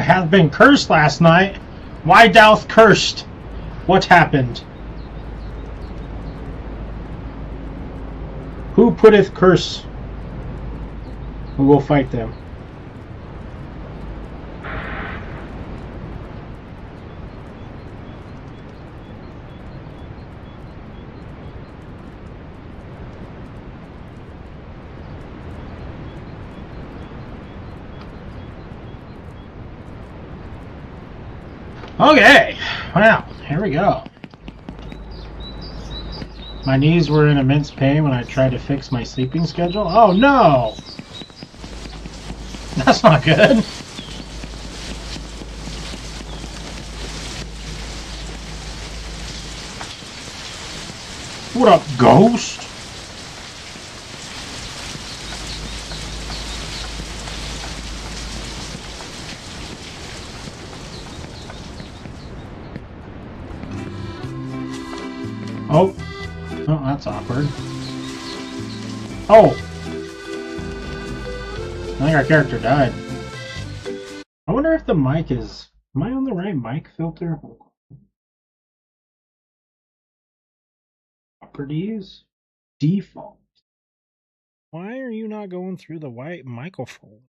have been cursed last night. Why thou'st cursed? What happened? Who putteth curse? We will fight them. Okay, well, here we go. My knees were in immense pain when I tried to fix my sleeping schedule. Oh no! That's not good. What up, ghost? Oh. Oh, that's awkward. Oh! I think our character died. I wonder if the mic is... Am I on the right mic filter? Properties? Default. Why are you not going through the white microphone?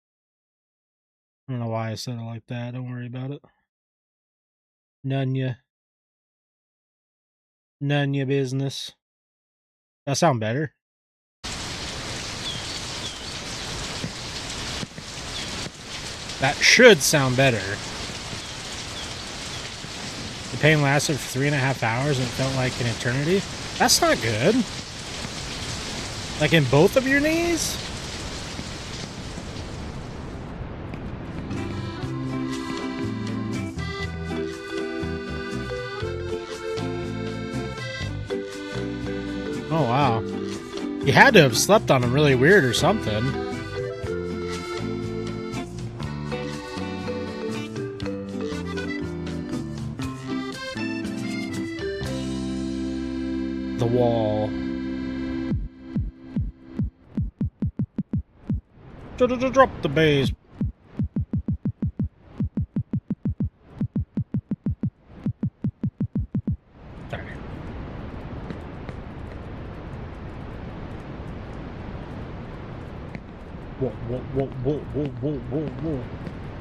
I don't know why I said it like that. Don't worry about it. None ya business. That sound better? That should sound better. The pain lasted for 3.5 hours and it felt like an eternity. That's not good. Like in both of your knees? Oh, wow. You had to have slept on them really weird or something. The wall. Drop the base. Whoa.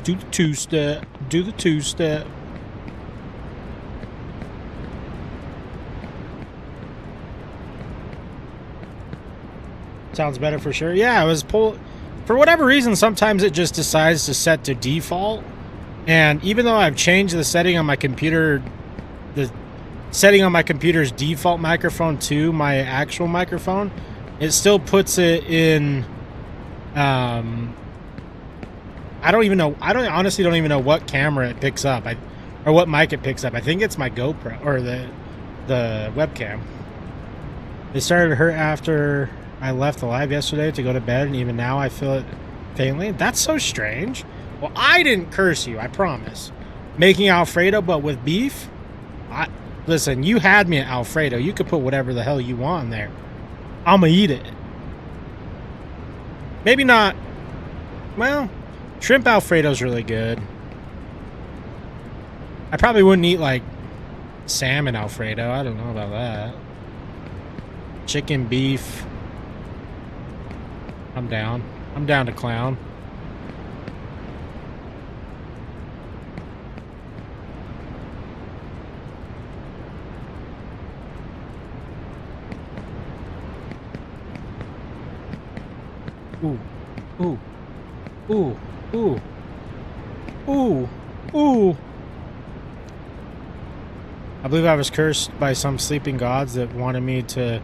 Do the two-step. Do the two-step. Sounds better for sure. Yeah, I was pulled... For whatever reason, sometimes it just decides to set to default. And even though I've changed the setting on my computer... The setting on my computer's default microphone to my actual microphone, it still puts it in... I don't even know. I honestly don't even know what camera it picks up, or what mic it picks up. I think it's my GoPro or the webcam. It started to hurt after I left the live yesterday to go to bed, and even now I feel it faintly. That's so strange. Well, I didn't curse you, I promise. Making Alfredo, but with beef. Listen, you had me at Alfredo. You could put whatever the hell you want in there. I'ma eat it. Maybe not. Well, shrimp Alfredo's really good. I probably wouldn't eat, like, salmon Alfredo. I don't know about that. Chicken, beef. I'm down. I'm down to clown. Ooh, ooh, ooh, ooh, ooh, ooh. I believe I was cursed by some sleeping gods that wanted me to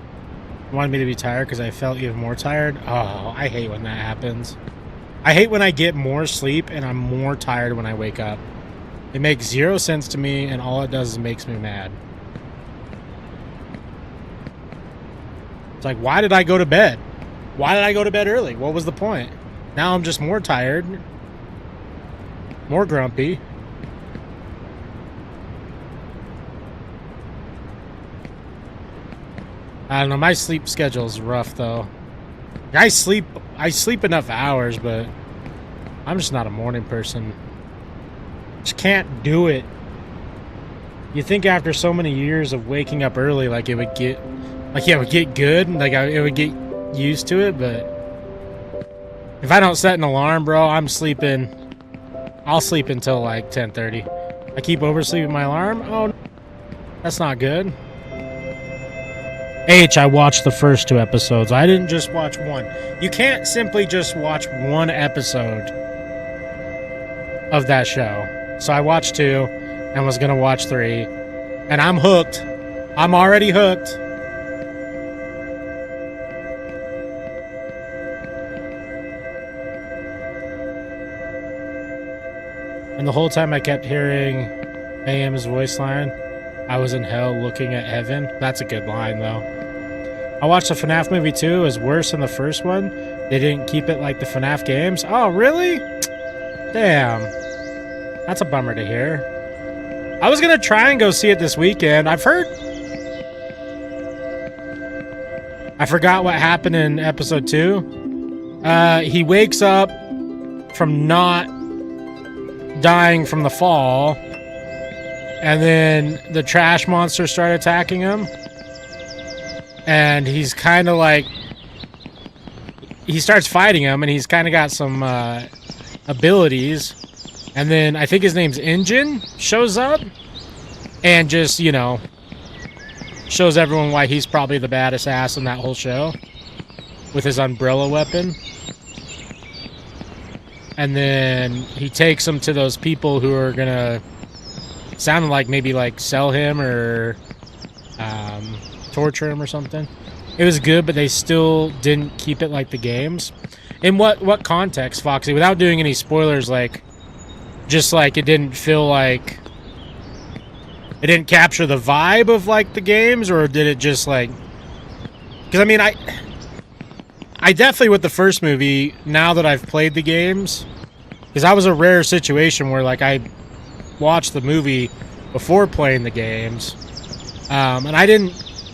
be tired because I felt even more tired. Oh, I hate when that happens. I hate when I get more sleep and I'm more tired when I wake up. It makes zero sense to me, and all it does is makes me mad. It's like, why did I go to bed? Why did I go to bed early? What was the point? Now I'm just more tired. More grumpy. I don't know, my sleep schedule is rough though. I sleep enough hours, but I'm just not a morning person. Just can't do it. You think after so many years of waking up early, like it would get, like yeah, it would get good, like it would get used to it. But if I don't set an alarm, bro, I'm sleeping. I'll sleep until like 10:30. I keep oversleeping my alarm. Oh, that's not good. I watched the first 2 episodes. I didn't just watch one. You can't simply just watch one episode of that show. So I watched 2 and was gonna watch 3, and I'm hooked. I'm already hooked. And the whole time I kept hearing AM's voice line, I was in hell looking at heaven. That's a good line, though. I watched the FNAF movie too. It was worse than the first one. They didn't keep it like the FNAF games. Oh, really? Damn. That's a bummer to hear. I was going to try and go see it this weekend. I've heard... I forgot what happened in episode 2. He wakes up from not dying from the fall, and then the trash monsters start attacking him, and he's kind of like, he starts fighting him, and he's kind of got some abilities, and then I think his name's Injun shows up and just, you know, shows everyone why he's probably the baddest ass in that whole show with his umbrella weapon. And then he takes him to those people who are gonna, sounded like maybe like sell him or torture him or something. It was good, but they still didn't keep it like the games. In what context, Foxy? Without doing any spoilers, like, just like it didn't feel like, it didn't capture the vibe of like the games, or did it just like, because I mean, I definitely, with the first movie, now that I've played the games, because that was a rare situation where like I watched the movie before playing the games, and I didn't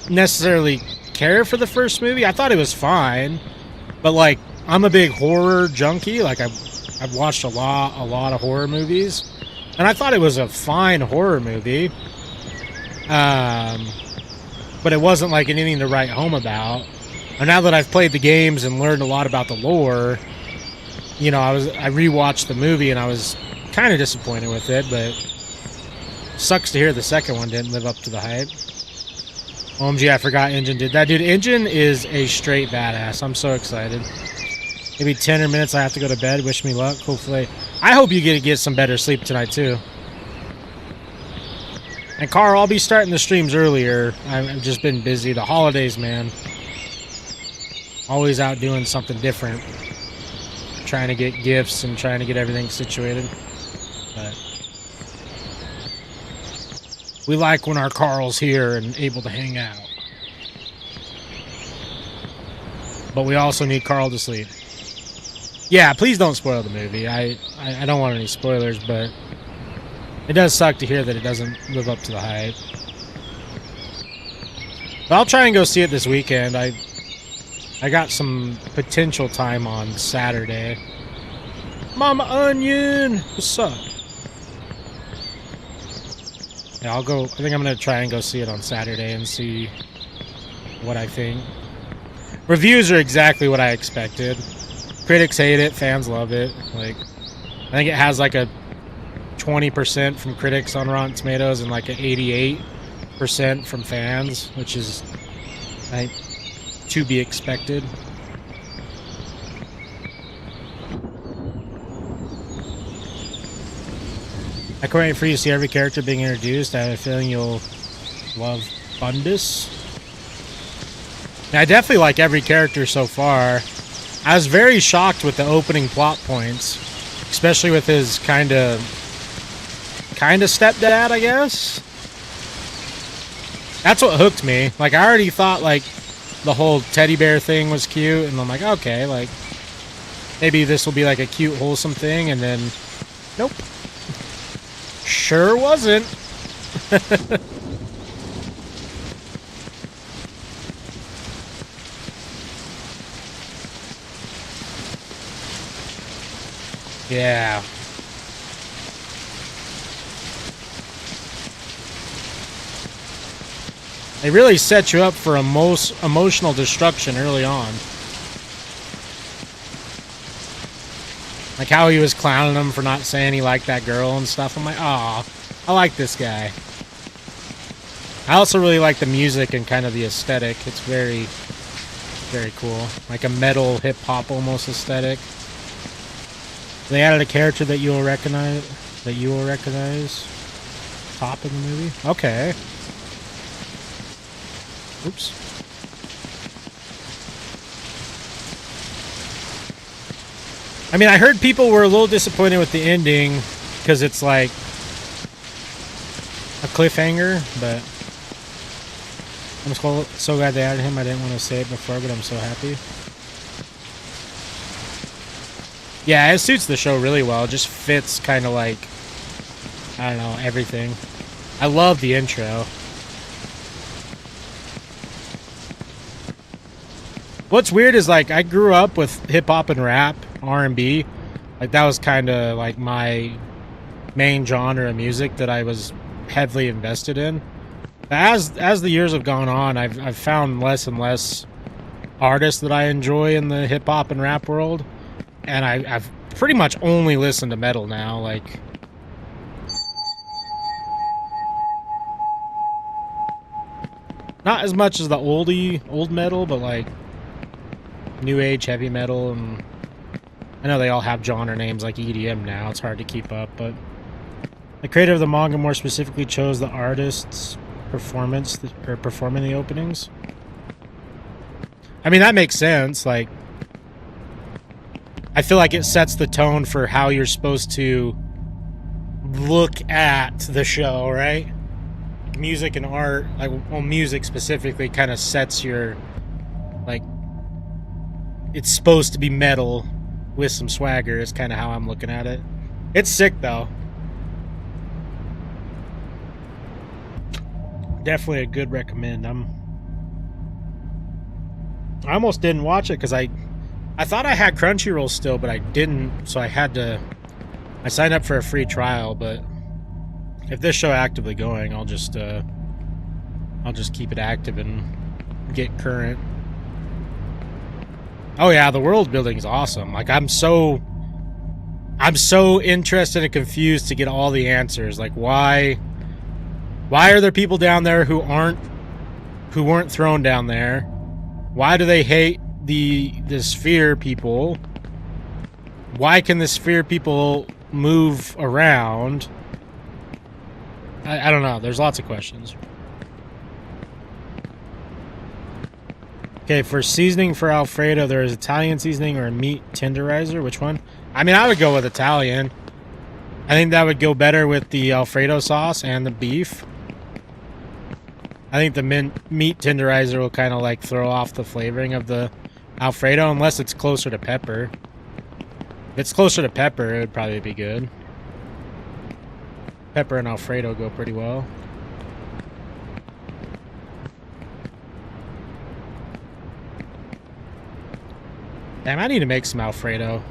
necessarily care for the first movie. I thought it was fine, but like I'm a big horror junkie. Like I've watched a lot of horror movies, and I thought it was a fine horror movie, but it wasn't like anything to write home about. And now that I've played the games and learned a lot about the lore, you know, I rewatched the movie and I was kind of disappointed with it, but sucks to hear the second one didn't live up to the hype. OMG, I forgot Injun did that. Dude, Injun is a straight badass. I'm so excited. Maybe 10 or minutes I have to go to bed. Wish me luck. Hopefully. I hope you get some better sleep tonight, too. And Carl, I'll be starting the streams earlier. I've just been busy. The holidays, man. Always out doing something different. Trying to get gifts and trying to get everything situated. But we like when our Carl's here and able to hang out. But we also need Carl to sleep. Yeah, please don't spoil the movie. I don't want any spoilers, but it does suck to hear that it doesn't live up to the hype. But I'll try and go see it this weekend. I got some potential time on Saturday. Mama Onion! What's up? Yeah, I'll go. I think I'm going to try and go see it on Saturday and see what I think. Reviews are exactly what I expected. Critics hate it, fans love it. Like, I think it has like a 20% from critics on Rotten Tomatoes and like an 88% from fans, which is, I think, to be expected. I can't wait for you to see every character being introduced. I have a feeling you'll love Bundus. Now, I definitely like every character so far. I was very shocked with the opening plot points, especially with his kind of stepdad, I guess. That's what hooked me. Like, I already thought like the whole teddy bear thing was cute, and I'm like, okay, like maybe this will be like a cute, wholesome thing, and then nope. Sure wasn't. Yeah. They really set you up for emotional destruction early on. Like how he was clowning him for not saying he liked that girl and stuff. I'm like, aw, I like this guy. I also really like the music and kind of the aesthetic. It's very, very cool. Like a metal hip-hop almost aesthetic. They added a character that you will recognize. Top in the movie? Okay. Oops. I mean, I heard people were a little disappointed with the ending because it's like a cliffhanger, but I'm so glad they added him. I didn't want to say it before, but I'm so happy. Yeah, it suits the show really well. It just fits kind of like, I don't know, everything. I love the intro. What's weird is like I grew up with hip hop and rap, R&B. Like that was kind of like my main genre of music that I was heavily invested in. As the years have gone on, I've found less and less artists that I enjoy in the hip hop and rap world, and I've pretty much only listened to metal now. Like, not as much as the old metal, but like new age heavy metal, and I know they all have genre names like EDM now. It's hard to keep up, but the creator of the manga more specifically chose the artist's performance or performing the openings. I mean, that makes sense. Like, I feel like it sets the tone for how you're supposed to look at the show, right? Music and art, like, well, music specifically kind of sets your, like, it's supposed to be metal with some swagger is kind of how I'm looking at it. It's sick though. Definitely a good recommend. I almost didn't watch it because I thought I had Crunchyroll still, but I didn't, so I signed up for a free trial. But if this show actively going, I'll just keep it active and get current. Oh yeah, the world building is awesome. Like I'm so interested and confused to get all the answers. Like why are there people down there who weren't thrown down there? Why do they hate the sphere people? Why can the sphere people move around? I don't know. There's lots of questions. Okay, for seasoning for Alfredo, there is Italian seasoning or a meat tenderizer. Which one? I mean, I would go with Italian. I think that would go better with the Alfredo sauce and the beef. I think the meat tenderizer will kind of like throw off the flavoring of the Alfredo unless it's closer to pepper. If it's closer to pepper, it would probably be good. Pepper and Alfredo go pretty well. Damn, I need to make some Alfredo.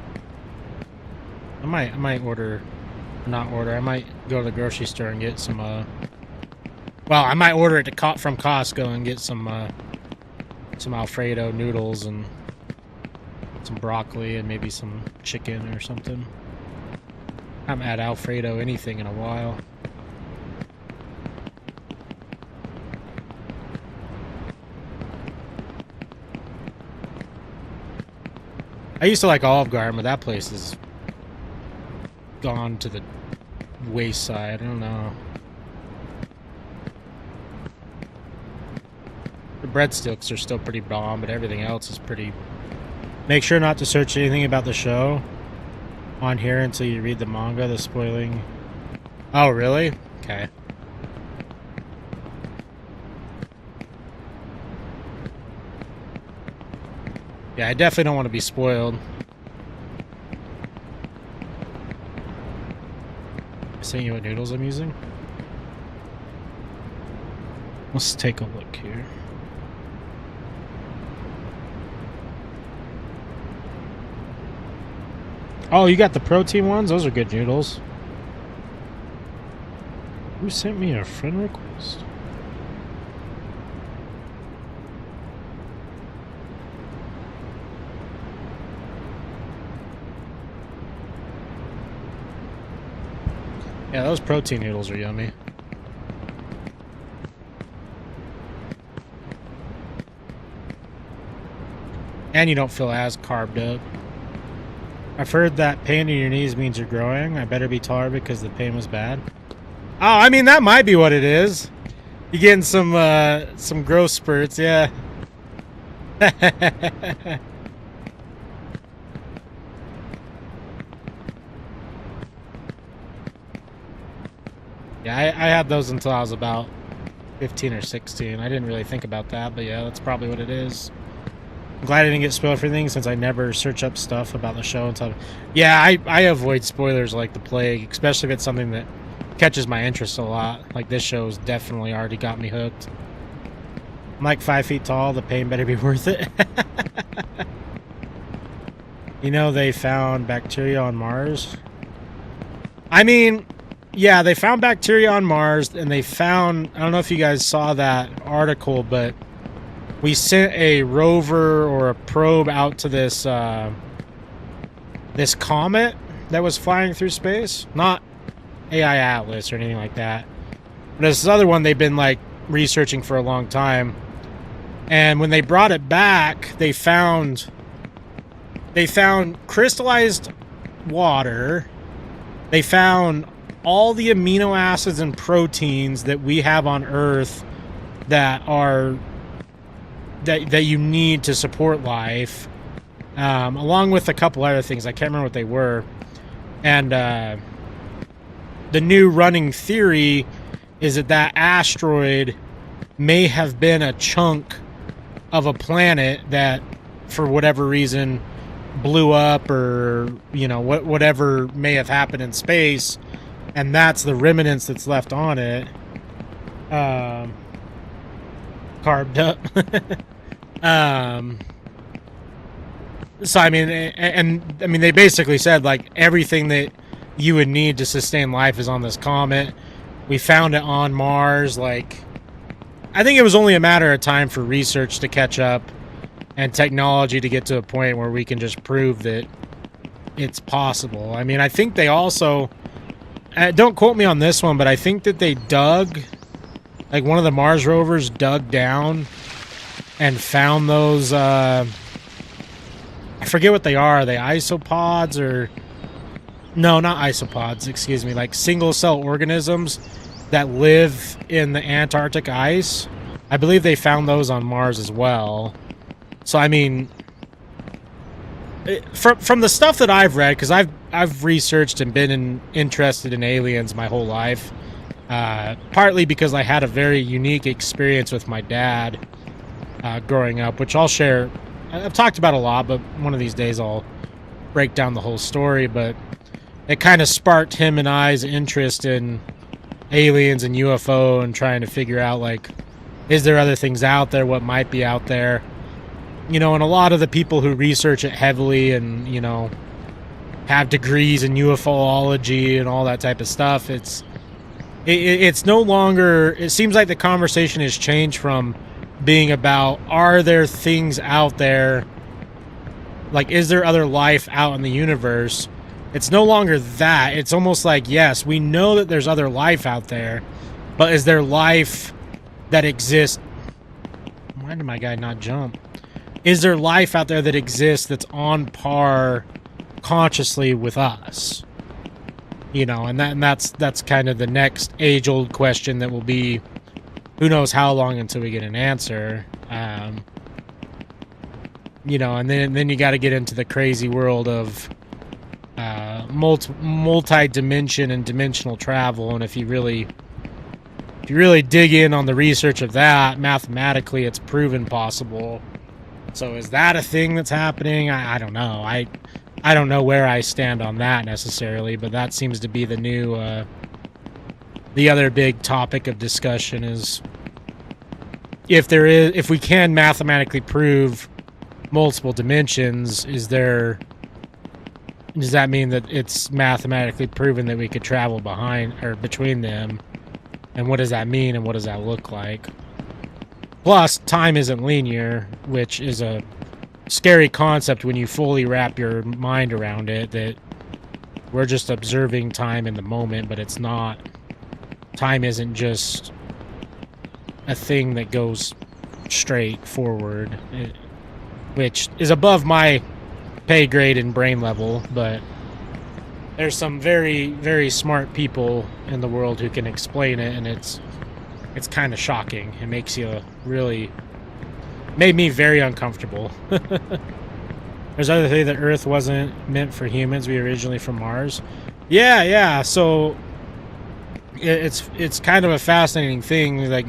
I might not order. I might go to the grocery store and get some. Well, I might order it from Costco and get some Alfredo noodles and some broccoli and maybe some chicken or something. I haven't had Alfredo anything in a while. I used to like Olive Garden, but that place is gone to the wayside. I don't know. The breadsticks are still pretty bomb, but everything else is pretty... Make sure not to search anything about the show on here until you read the manga. The spoiling... Oh, really? Okay. Yeah, I definitely don't want to be spoiled. Saying you what noodles I'm using? Let's take a look here. Oh, you got the protein ones? Those are good noodles. Who sent me a friend request? Yeah, those protein noodles are yummy. And you don't feel as carved up. I've heard that pain in your knees means you're growing. I better be taller because the pain was bad. Oh, I mean, that might be what it is. You're getting some growth spurts, yeah. Yeah, I had those until I was about 15 or 16. I didn't really think about that, but yeah, that's probably what it is. I'm glad I didn't get spoiled for anything since I never search up stuff about the show until... Yeah, I avoid spoilers like the plague, especially if it's something that catches my interest a lot. Like this show's definitely already got me hooked. I'm like 5 feet tall, the pain better be worth it. You know, they found bacteria on Mars. I mean, yeah, they found bacteria on Mars, and they found... I don't know if you guys saw that article, but we sent a rover or a probe out to this this comet that was flying through space. Not AI Atlas or anything like that. But this other one they've been, like, researching for a long time. And when they brought it back, they found crystallized water. They found all the amino acids and proteins that we have on Earth that are that you need to support life, along with a couple other things. I can't remember what they were. And the new running theory is that that asteroid may have been a chunk of a planet that, for whatever reason, blew up, or, you know, whatever may have happened in space, and that's the remnants that's left on it, carved up. So I mean, and I mean, they basically said, like, everything that you would need to sustain life is on this comet. We found it on Mars. Like, I think it was only a matter of time for research to catch up and technology to get to a point where we can just prove that it's possible. I mean, I think they also, don't quote me on this one, but I think that they dug, like, one of the Mars rovers dug down and found those, I forget what they are. Are they isopods or... No, not isopods, excuse me. Like single-cell organisms that live in the Antarctic ice. I believe they found those on Mars as well. So, I mean, from the stuff that I've read, because I've researched and been interested in aliens my whole life, partly because I had a very unique experience with my dad growing up, which I'll share. I've talked about a lot, but one of these days I'll break down the whole story. But it kind of sparked him and I's interest in aliens and UFO and trying to figure out, like, is there other things out there? What might be out there? You know, and a lot of the people who research it heavily and, you know, have degrees in UFOlogy and all that type of stuff, it's no longer... It seems like the conversation has changed from being about, are there things out there? Like, is there other life out in the universe? It's no longer that. It's almost like, yes, we know that there's other life out there, but is there life that exists? Why did my guy not jump? Is there life out there that exists that's on par consciously with us? You know, and that's kind of the next age-old question that will be, who knows how long until we get an answer. You know, and then you got to get into the crazy world of multi-dimension and dimensional travel, and if you really dig in on the research of that, mathematically it's proven possible. So is that a thing that's happening? I don't know. I don't know where I stand on that necessarily, but that seems to be the new the other big topic of discussion is, if we can mathematically prove multiple dimensions, does that mean that it's mathematically proven that we could travel behind or between them? And what does that mean, and what does that look like? Plus, time isn't linear, which is a scary concept when you fully wrap your mind around it, that We're just observing time in the moment, but it's not. Time isn't just a thing that goes straight forward, which is above my pay grade and brain level, but there's some very, very smart people in the world who can explain it, and it's kind of shocking. It makes you really... made me very uncomfortable. There's other thing that Earth wasn't meant for humans. We were originally from Mars. Yeah. So it's kind of a fascinating thing. Like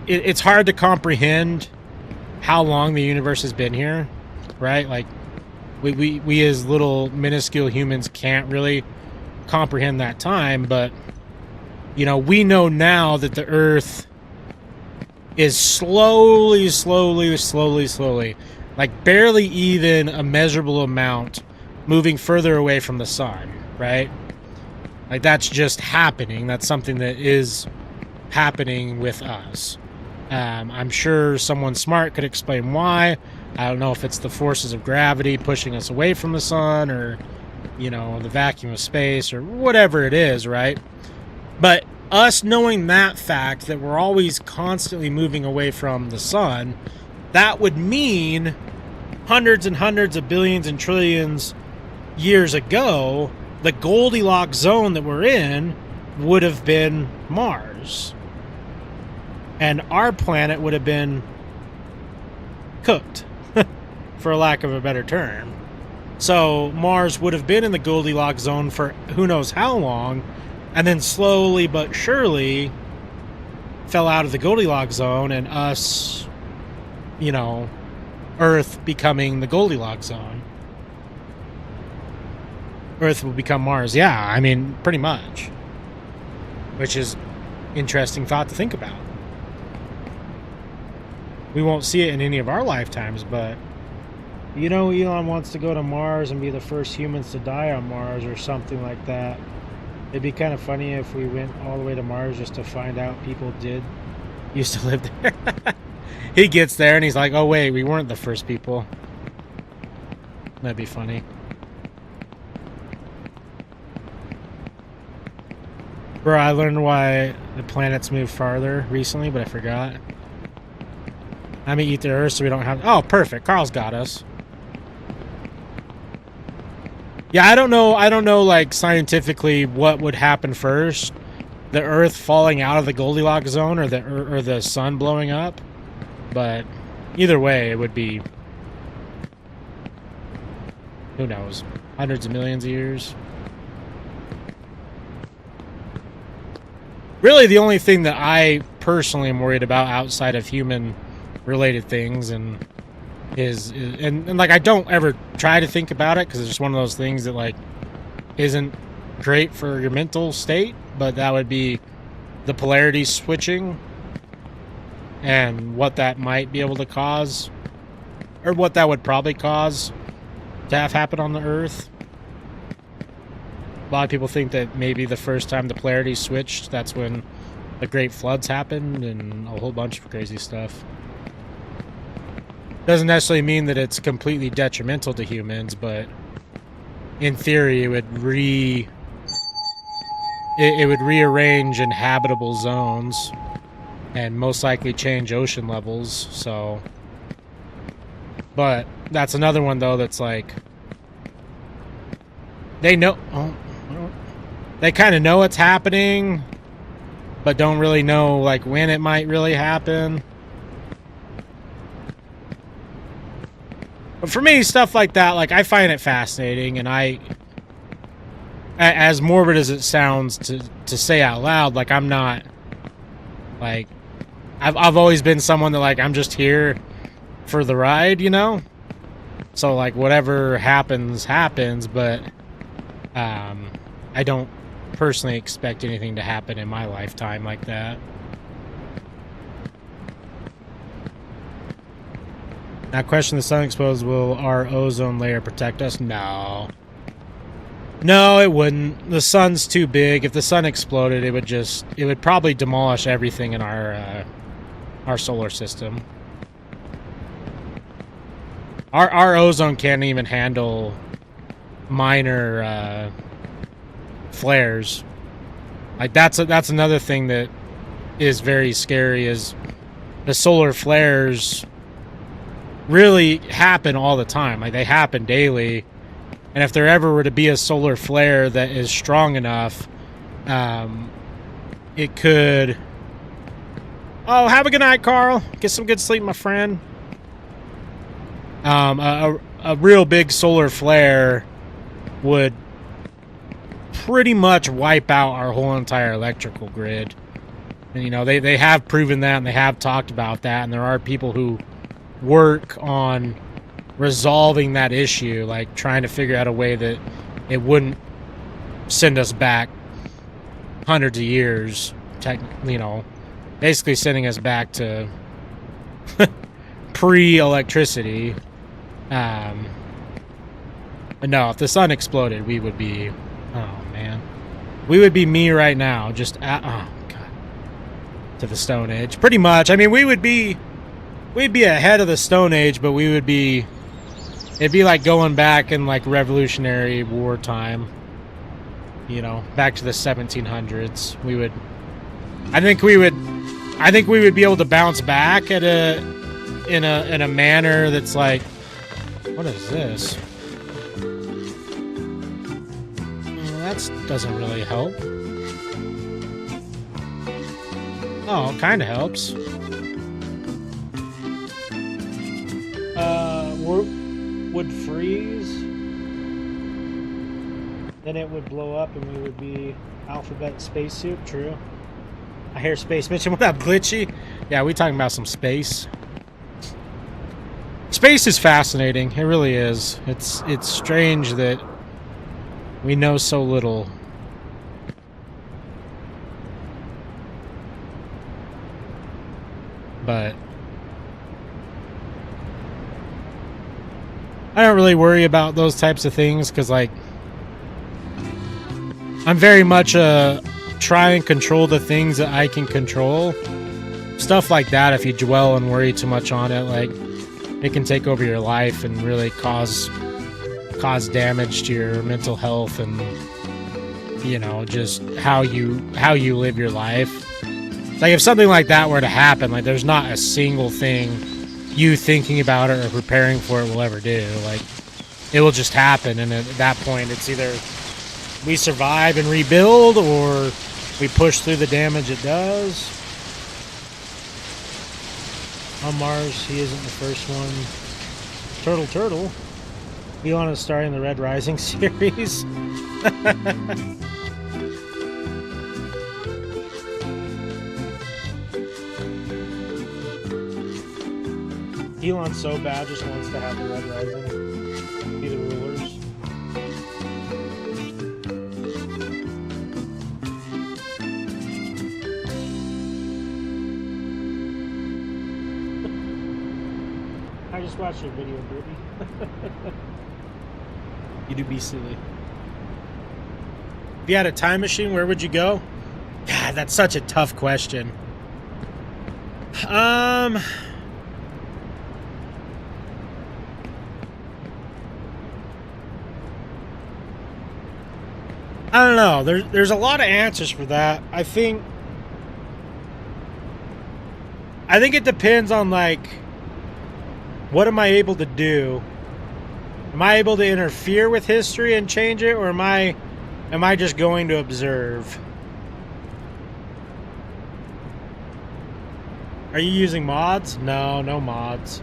it's hard to comprehend how long the universe has been here, right? Like we as little minuscule humans can't really comprehend that time, but you know, we know now that the Earth is slowly, like barely even a measurable amount moving further away from the sun, right? Like that's just happening. That's something that is happening with us. I'm sure someone smart could explain why. I don't know if it's the forces of gravity pushing us away from the sun, or, you know, the vacuum of space, or whatever it is, right? But us knowing that fact, that we're always constantly moving away from the sun, that would mean hundreds and hundreds of billions and trillions years ago, the Goldilocks zone that we're in would have been Mars. And our planet would have been cooked, for lack of a better term. So Mars would have been in the Goldilocks zone for who knows how long, and then slowly but surely fell out of the Goldilocks zone, and us, you know, Earth becoming the Goldilocks zone. Earth will become Mars. Yeah, I mean, pretty much. Which is interesting thought to think about. We won't see it in any of our lifetimes, but you know, Elon wants to go to Mars and be the first humans to die on Mars or something like that. It'd be kind of funny if we went all the way to Mars just to find out people used to live there. He gets there and he's like, oh wait, we weren't the first people. That'd be funny. Bro, I learned why the planets move farther recently, but I forgot. I mean, eat the Earth so we don't have... Oh, perfect. Carl's got us. Yeah, I don't know, like, scientifically what would happen first. The Earth falling out of the Goldilocks zone or the sun blowing up. But either way, it would be... who knows? Hundreds of millions of years. Really, the only thing that I personally am worried about outside of human-related things and like, I don't ever try to think about it because it's just one of those things that, like, isn't great for your mental state, but that would be the polarity switching and what that might be able to cause, or what that would probably cause to have happen on the Earth. A lot of people think that maybe the first time the polarity switched, that's when the Great Floods happened and a whole bunch of crazy stuff. Doesn't necessarily mean that it's completely detrimental to humans, but in theory it would rearrange inhabitable zones and most likely change ocean levels, so... But that's another one, though, that's like... They know... They kind of know it's happening, but don't really know, like, when it might really happen. But for me, stuff like that, like, I find it fascinating, and as morbid as it sounds to say out loud, like, I'm not, like, I've always been someone that, like, I'm just here for the ride, you know? So, like, whatever happens, but, I don't personally expect anything to happen in my lifetime like that. Now, question: the sun exposed, will our ozone layer protect us? No. No, it wouldn't. The sun's too big. If the sun exploded, it would probably demolish everything in our solar system. Our ozone can't even handle minor flares. Like that's another thing that is very scary, is the solar flares really happen all the time. Like they happen daily, and if there ever were to be a solar flare that is strong enough, it could... Oh, have a good night, Carl. Get some good sleep, my friend. A real big solar flare would pretty much wipe out our whole entire electrical grid. And, you know, they have proven that, and they have talked about that, and there are people who work on resolving that issue, like trying to figure out a way that it wouldn't send us back hundreds of years, you know, basically sending us back to pre-electricity. But no, if the sun exploded, we would be... Oh, man. We would be me right now, just at... Oh, God. To the Stone Age. Pretty much. I mean, we'd be ahead of the Stone Age, but we would be... It'd be like going back in, like, Revolutionary War time. You know, back to the 1700s. We would... I think we would be able to bounce back at in a manner that's like... What is this? That doesn't really help. Oh, it kind of helps. Would freeze. Then it would blow up and we would be alphabet spacesuit. True. I hear space mention. What up, Glitchy? Yeah, we talking about some space. Space is fascinating. It really is. It's strange that we know so little. But I don't really worry about those types of things because, like, I'm very much try and control the things that I can control. Stuff like that, if you dwell and worry too much on it, like, it can take over your life and really cause damage to your mental health and, you know, just how you live your life. Like, if something like that were to happen, like, there's not a single thing you thinking about it or preparing for it will ever do. Like, it will just happen, and at that point, it's either we survive and rebuild, or we push through the damage it does. On Mars, he isn't the first one. Turtle. Elon is starring in the Red Rising series. Elon so bad just wants to have the Red Rising be the rulers. I just watched your video, Brittany. You do be silly. If you had a time machine, where would you go? God, that's such a tough question. I don't know. There's a lot of answers for that. I think it depends on, like, what am I able to do? Am I able to interfere with history and change it, or am I just going to observe? Are you using mods? No mods.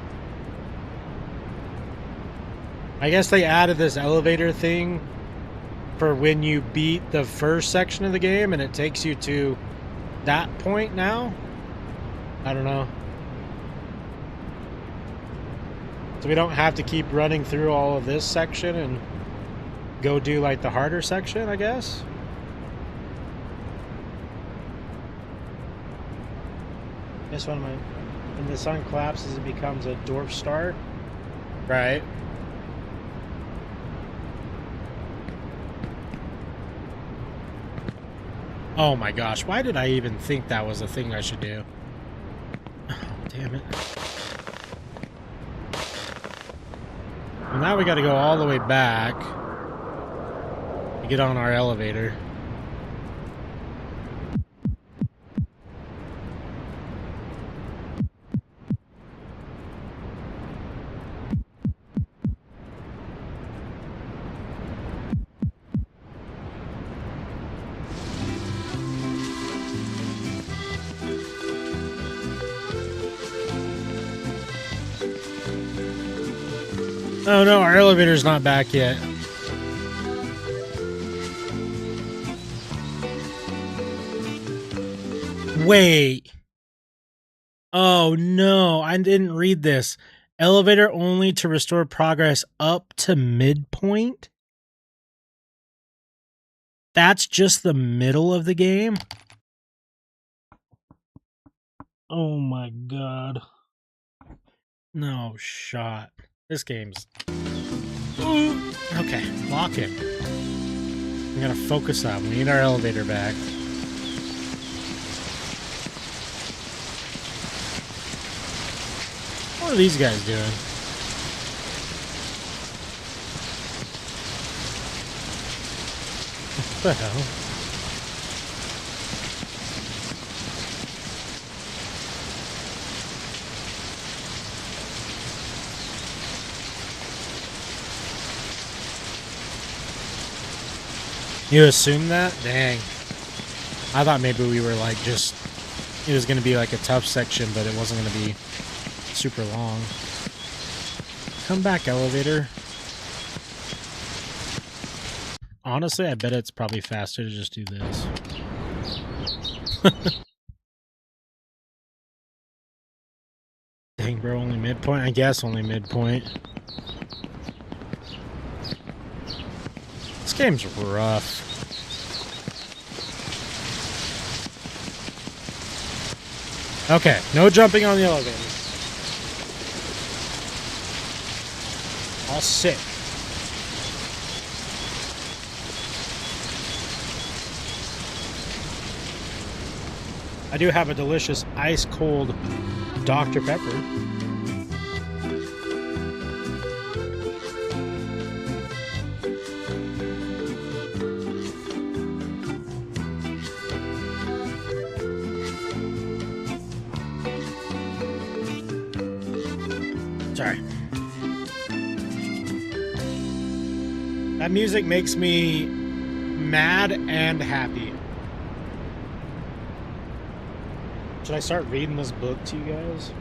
I guess they added this elevator thing for when you beat the first section of the game, and it takes you to that point now. I don't know. So we don't have to keep running through all of this section and go do, like, the harder section, I guess. This one, when the sun collapses, it becomes a dwarf star. Right. Oh my gosh, why did I even think that was a thing I should do? Oh, damn it. Well, now we gotta go all the way back. to get on our elevator. Oh no, our elevator's not back yet. Wait. Oh no, I didn't read this. Elevator only to restore progress up to midpoint? That's just the middle of the game? Oh my god. No shot. This game's... Ooh. Okay, lock in. We gotta focus up. We need our elevator back. What are these guys doing? What the hell? You assume that? Dang. I thought maybe we were like just... It was going to be like a tough section, but it wasn't going to be super long. Come back, elevator. Honestly, I bet it's probably faster to just do this. Dang, bro, only midpoint? I guess only midpoint. This game's rough. Okay, no jumping on the elevator. I'll sit. I do have a delicious ice-cold Dr. Pepper. Sorry. That music makes me mad and happy. Should I start reading this book to you guys?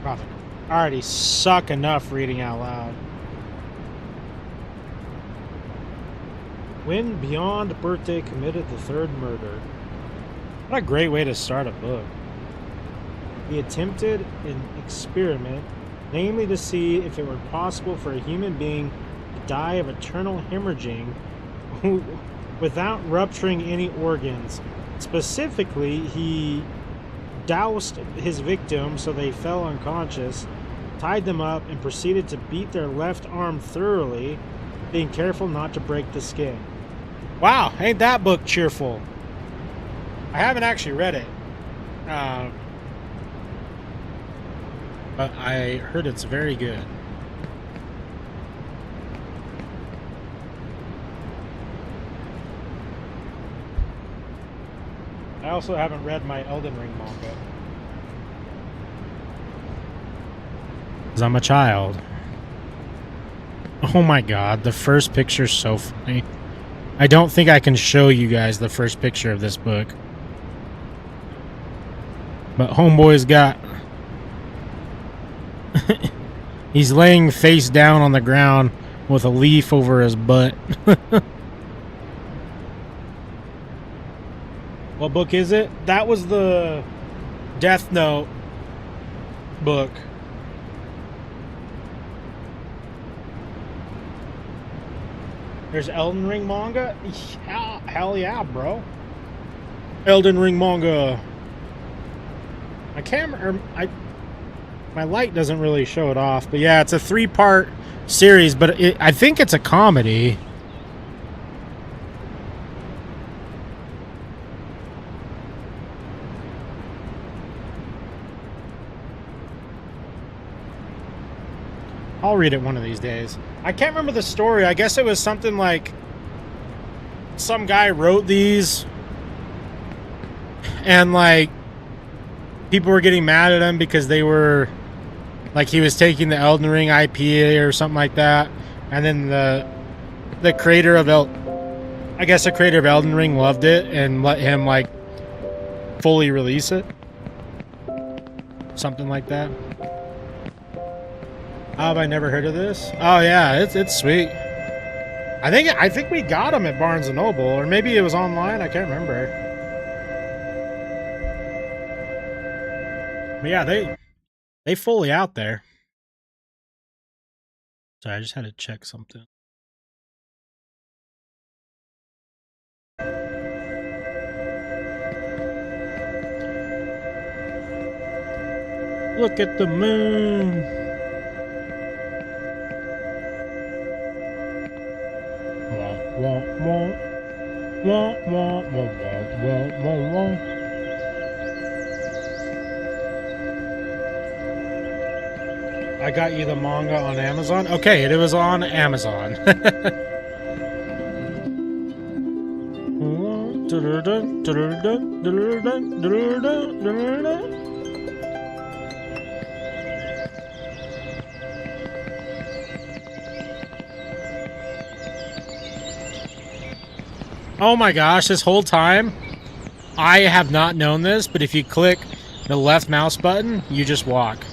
Profit. I already suck enough reading out loud. When Beyond Birthday committed the third murder. What a great way to start a book. He attempted an experiment, namely to see if it were possible for a human being to die of eternal hemorrhaging without rupturing any organs. Specifically, he doused his victim so they fell unconscious, tied them up, and proceeded to beat their left arm thoroughly, being careful not to break the skin. Wow, ain't that book cheerful? I haven't actually read it. But I heard it's very good. I also haven't read my Elden Ring manga. Because I'm a child. Oh my god, the first picture's so funny. I don't think I can show you guys the first picture of this book. But homeboy's got... He's laying face down on the ground with a leaf over his butt. What book is it? That was the Death Note book. There's Elden Ring manga? Hell yeah, bro. Elden Ring manga. My camera... My light doesn't really show it off, but yeah, it's a 3-part series, but I think it's a comedy. I'll read it one of these days. I can't remember the story. I guess it was something like some guy wrote these and like people were getting mad at him because they were like he was taking the Elden Ring IP or something like that. And then the creator of the creator of Elden Ring loved it and let him like fully release it. Something like that. How have I never heard of this? Oh yeah, it's sweet. I think we got them at Barnes & Noble, or maybe it was online, I can't remember. But yeah, they fully out there. Sorry, I just had to check something. Look at the moon. Wah, wah, wah, wah, wah, wah, wah, wah. I got you the manga on Amazon. Okay, it was on Amazon. Oh my gosh, this whole time, I have not known this, but if you click the left mouse button, you just walk.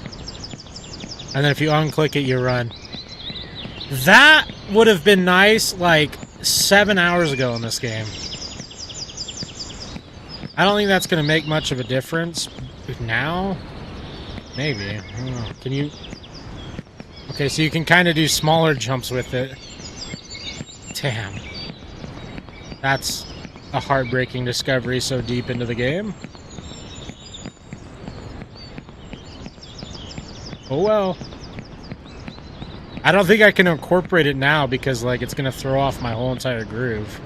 And then if you unclick it, you run. That would have been nice, like, 7 hours ago in this game. I don't think that's going to make much of a difference now. Maybe. I don't know. Can you... Okay, so you can kind of do smaller jumps with it. Damn. That's a heartbreaking discovery so deep into the game. Oh well. I don't think I can incorporate it now because, like, it's going to throw off my whole entire groove.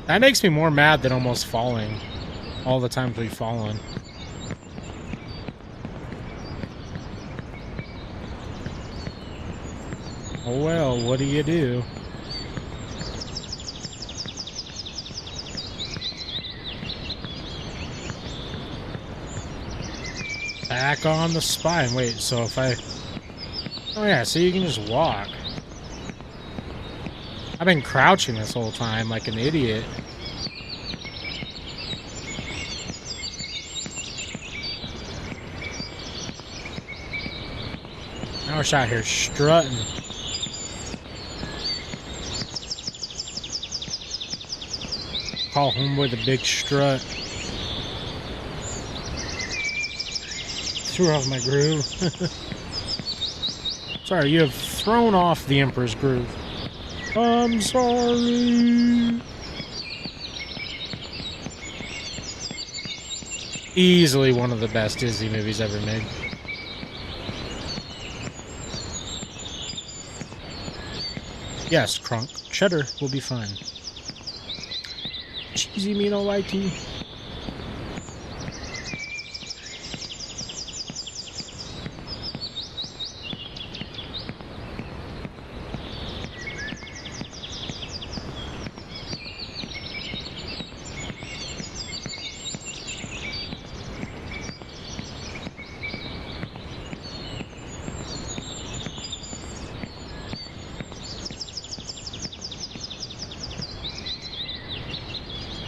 That makes me more mad than almost falling. All the times we've fallen. Oh well, what do you do? Back on the spine. Wait, so if I... Oh yeah, so you can just walk. I've been crouching this whole time like an idiot. Now we're out here strutting. Call homeboy the big strut. Threw off my groove. Sorry, you have thrown off the Emperor's groove. I'm sorry. Easily one of the best Disney movies ever made. Yes, Crunk. Cheddar will be fine. Cheesy me no likey.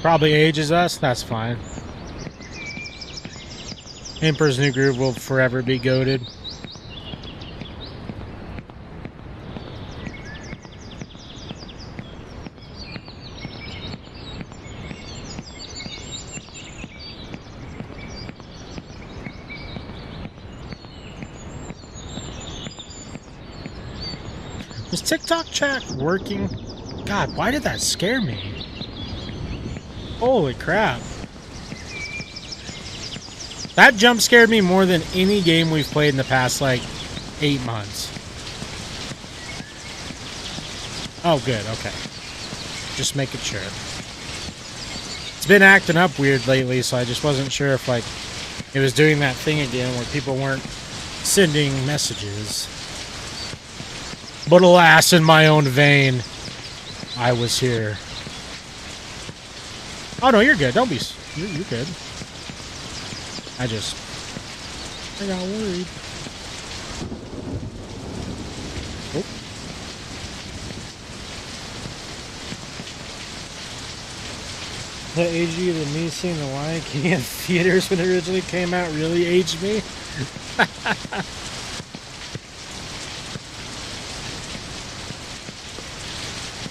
Probably ages us, that's fine. Emperor's New Groove will forever be goated. Is TikTok chat working? God, why did that scare me? Holy crap. That jump scared me more than any game we've played in the past, like, 8 months. Oh, good, okay. Just making sure. It's been acting up weird lately, so I just wasn't sure if, like, it was doing that thing again where people weren't sending messages. But alas, in my own vein, I was here. Oh, no, you're good. Don't be... You're good. I got worried. Oh. The age you to me seeing The Lion King in theaters when it originally came out really aged me.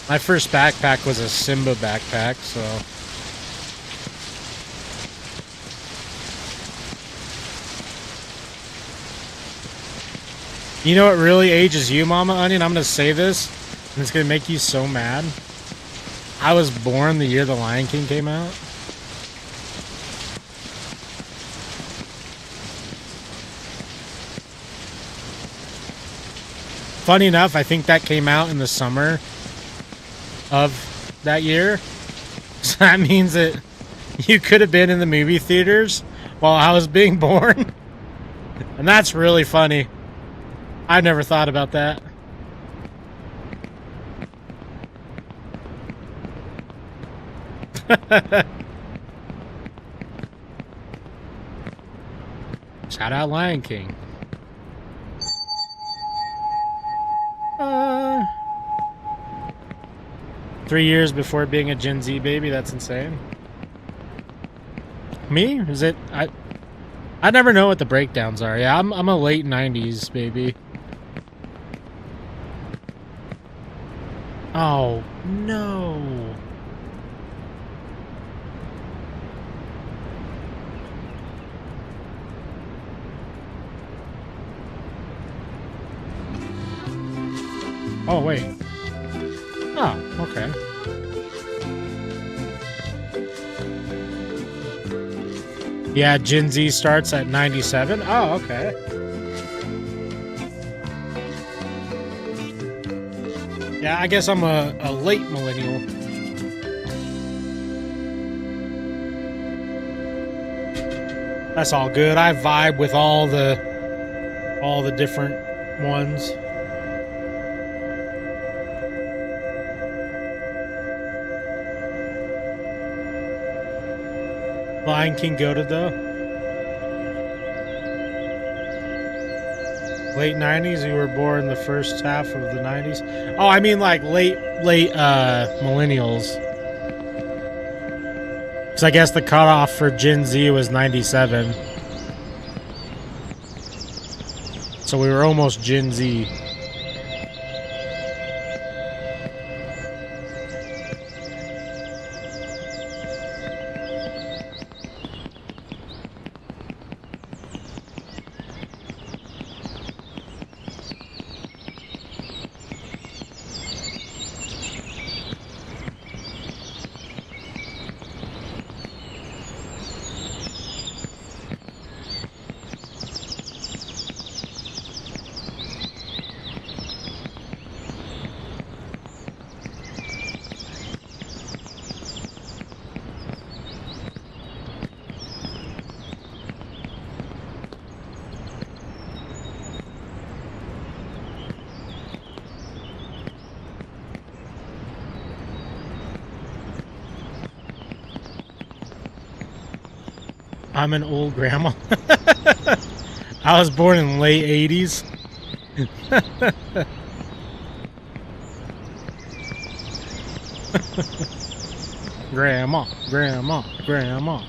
My first backpack was a Simba backpack, so... You know what really ages you, Mama Onion? I'm going to say this, and it's going to make you so mad. I was born the year The Lion King came out. Funny enough, I think that came out in the summer of that year. So that means that you could have been in the movie theaters while I was being born. And that's really funny. I've never thought about that. Shout out Lion King. 3 years before being a Gen Z baby, that's insane. Me? Is it? I never know what the breakdowns are. Yeah, I'm a late 90s baby. Oh, no. Oh, wait. Oh, okay. Yeah, Gen Z starts at 97. Oh, okay. Yeah, I guess I'm a late millennial. That's all good. I vibe with all the different ones. Lion King goated though. Late 90s, you were born the first half of the 90s. Oh, I mean like late millennials. Because I guess the cutoff for Gen Z was 97. So we were almost Gen Z. I'm an old grandma. I was born in late 80s. Grandma, grandma, grandma.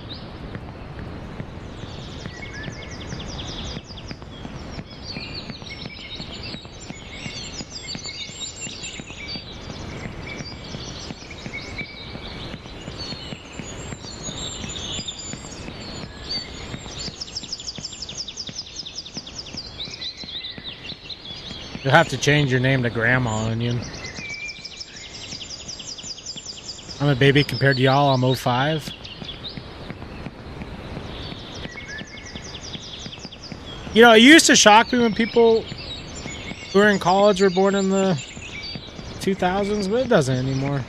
You'll have to change your name to Grandma Onion. I'm a baby compared to y'all. I'm 05. You know, it used to shock me when people who were in college were born in the 2000s, but it doesn't anymore.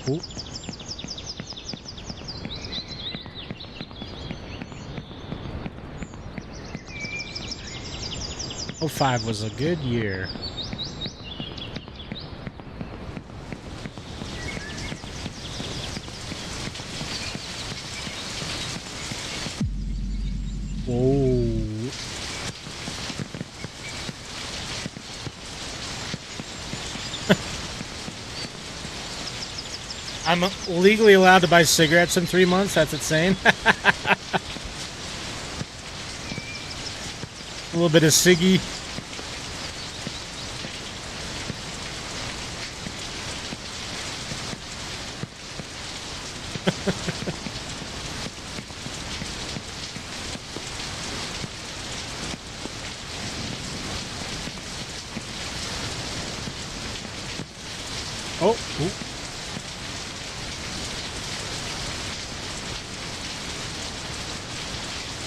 Ooh. '05 was a good year. Whoa. I'm legally allowed to buy cigarettes in 3 months? That's insane. A little bit of ciggy. Oh, ooh.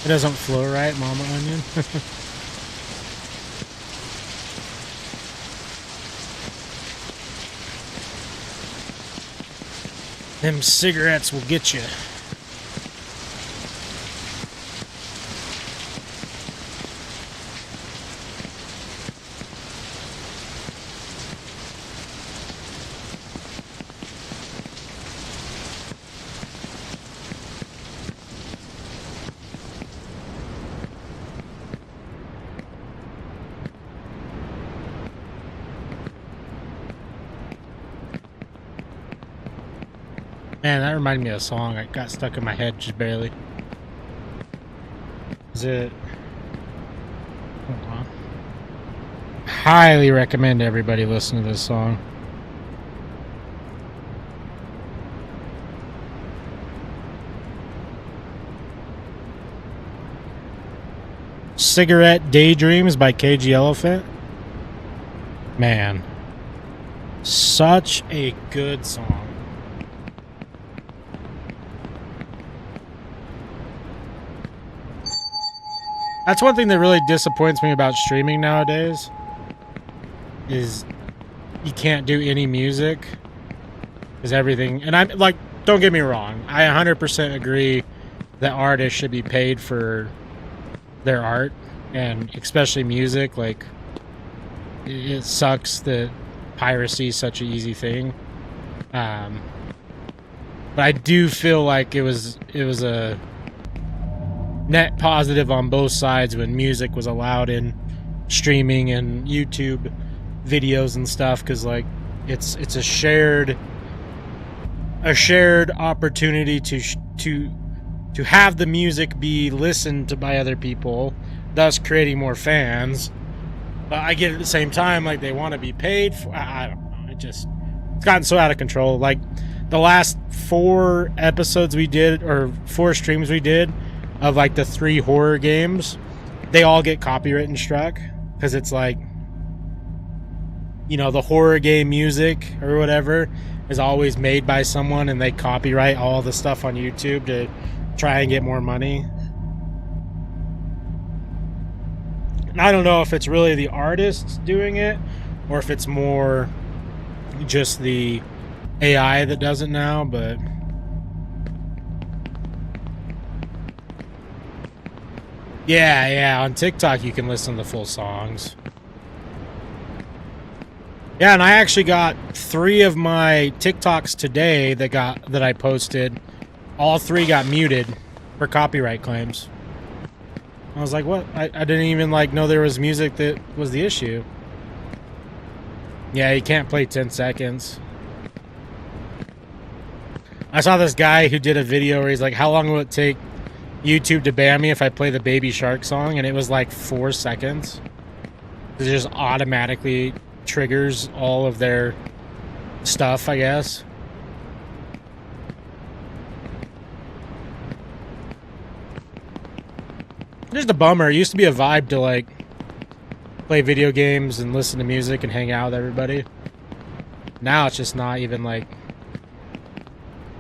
It doesn't flow right, Mama Onion. Them cigarettes will get you. Man, that reminded me of a song that got stuck in my head just barely. Is it? Hold on. Highly recommend everybody listen to this song. Cigarette Daydreams by KG Elephant. Man, such a good song. That's one thing that really disappoints me about streaming nowadays, is you can't do any music, because everything, and I'm like, don't get me wrong, I 100% agree that artists should be paid for their art, and especially music. Like, it sucks that piracy is such an easy thing, but I do feel like it was a net positive on both sides when music was allowed in streaming and YouTube videos and stuff, because like it's a shared opportunity to have the music be listened to by other people, thus creating more fans. But I get at the same time, like, they want to be paid for. I don't know. It's gotten so out of control. Like, the last 4 episodes we did, or 4 streams we did, of like the 3 horror games, they all get copyright struck, because it's like, you know, the horror game music or whatever is always made by someone, and they copyright all the stuff on YouTube to try and get more money. And I don't know if it's really the artists doing it, or if it's more just the AI that does it now, but yeah, on TikTok you can listen to full songs. Yeah, and I actually got 3 of my TikToks today that I posted. All 3 got muted for copyright claims. I was like, what? I didn't even like know there was music that was the issue. Yeah, you can't play 10 seconds. I saw this guy who did a video where he's like, how long will it take YouTube to ban me if I play the Baby Shark song? And it was like 4 seconds. It just automatically triggers all of their stuff, I guess. Just a bummer. It used to be a vibe to like play video games and listen to music and hang out with everybody. Now it's just not even like,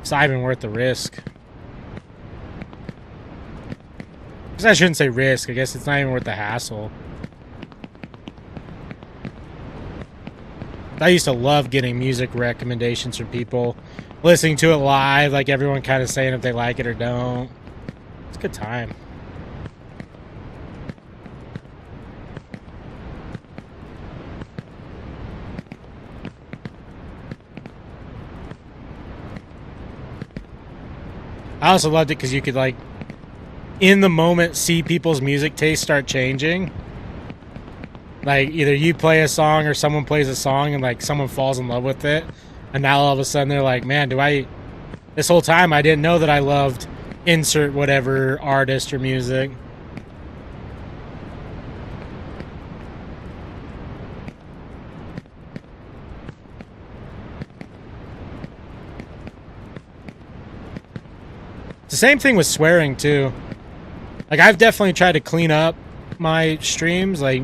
it's not even worth the risk. I guess I shouldn't say risk. I guess it's not even worth the hassle. I used to love getting music recommendations from people listening to it live, like everyone kind of saying if they like it or don't. It's a good time. I also loved it because you could, like, in the moment, see people's music taste start changing. Like, either you play a song or someone plays a song and, like, someone falls in love with it. And now all of a sudden they're like, man, this whole time I didn't know that I loved insert whatever artist or music. It's the same thing with swearing too. Like, I've definitely tried to clean up my streams, like,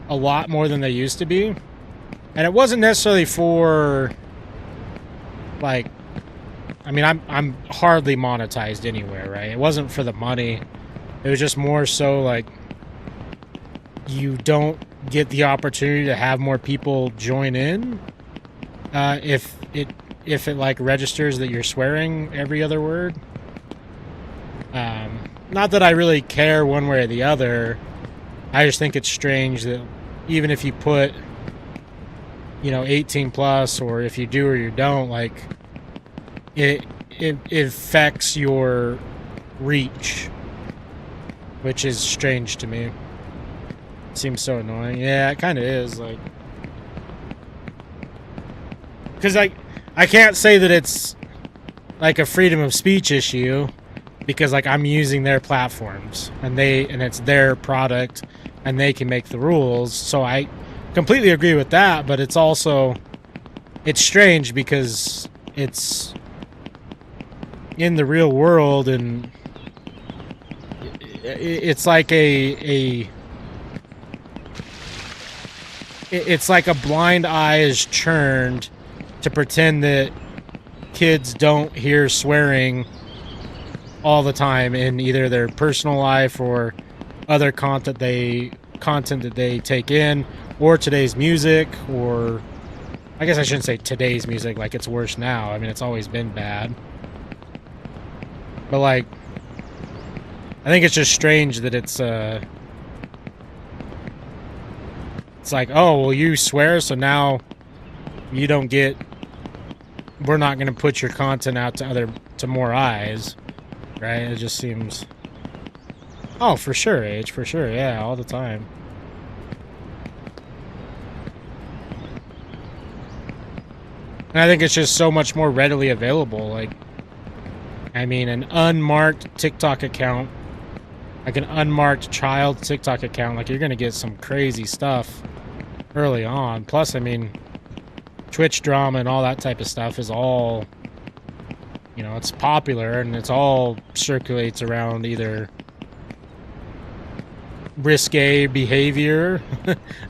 a lot more than they used to be. And it wasn't necessarily for, like, I mean, I'm hardly monetized anywhere, right? It wasn't for the money. It was just more so, like, you don't get the opportunity to have more people join in if it like registers that you're swearing every other word. Not that I really care one way or the other. I just think it's strange that even if you put, 18 plus, or if you do or you don't, like, it affects your reach, which is strange to me. It seems so annoying. Yeah, it kind of is, like, because, like, I can't say that it's like a freedom of speech issue, because, like, I'm using their platforms and it's their product and they can make the rules. So I completely agree with that, but it's strange because it's in the real world, and it's like it's like a blind eye is turned to pretend that kids don't hear swearing all the time in either their personal life or other content that they take in, or today's music, or I guess I shouldn't say today's music, like, it's worse now. I mean, it's always been bad. But, like, I think it's just strange that it's like, oh, well, you swear, so now you don't get, we're not going to put your content out to more eyes, right? It just seems, oh, for sure, H, for sure, yeah, all the time. And I think it's just so much more readily available. Like, I mean, an unmarked TikTok account, like an unmarked child TikTok account, like, you're going to get some crazy stuff early on. Plus, I mean, Twitch drama and all that type of stuff is all, it's popular, and it's all circulates around either risque behavior.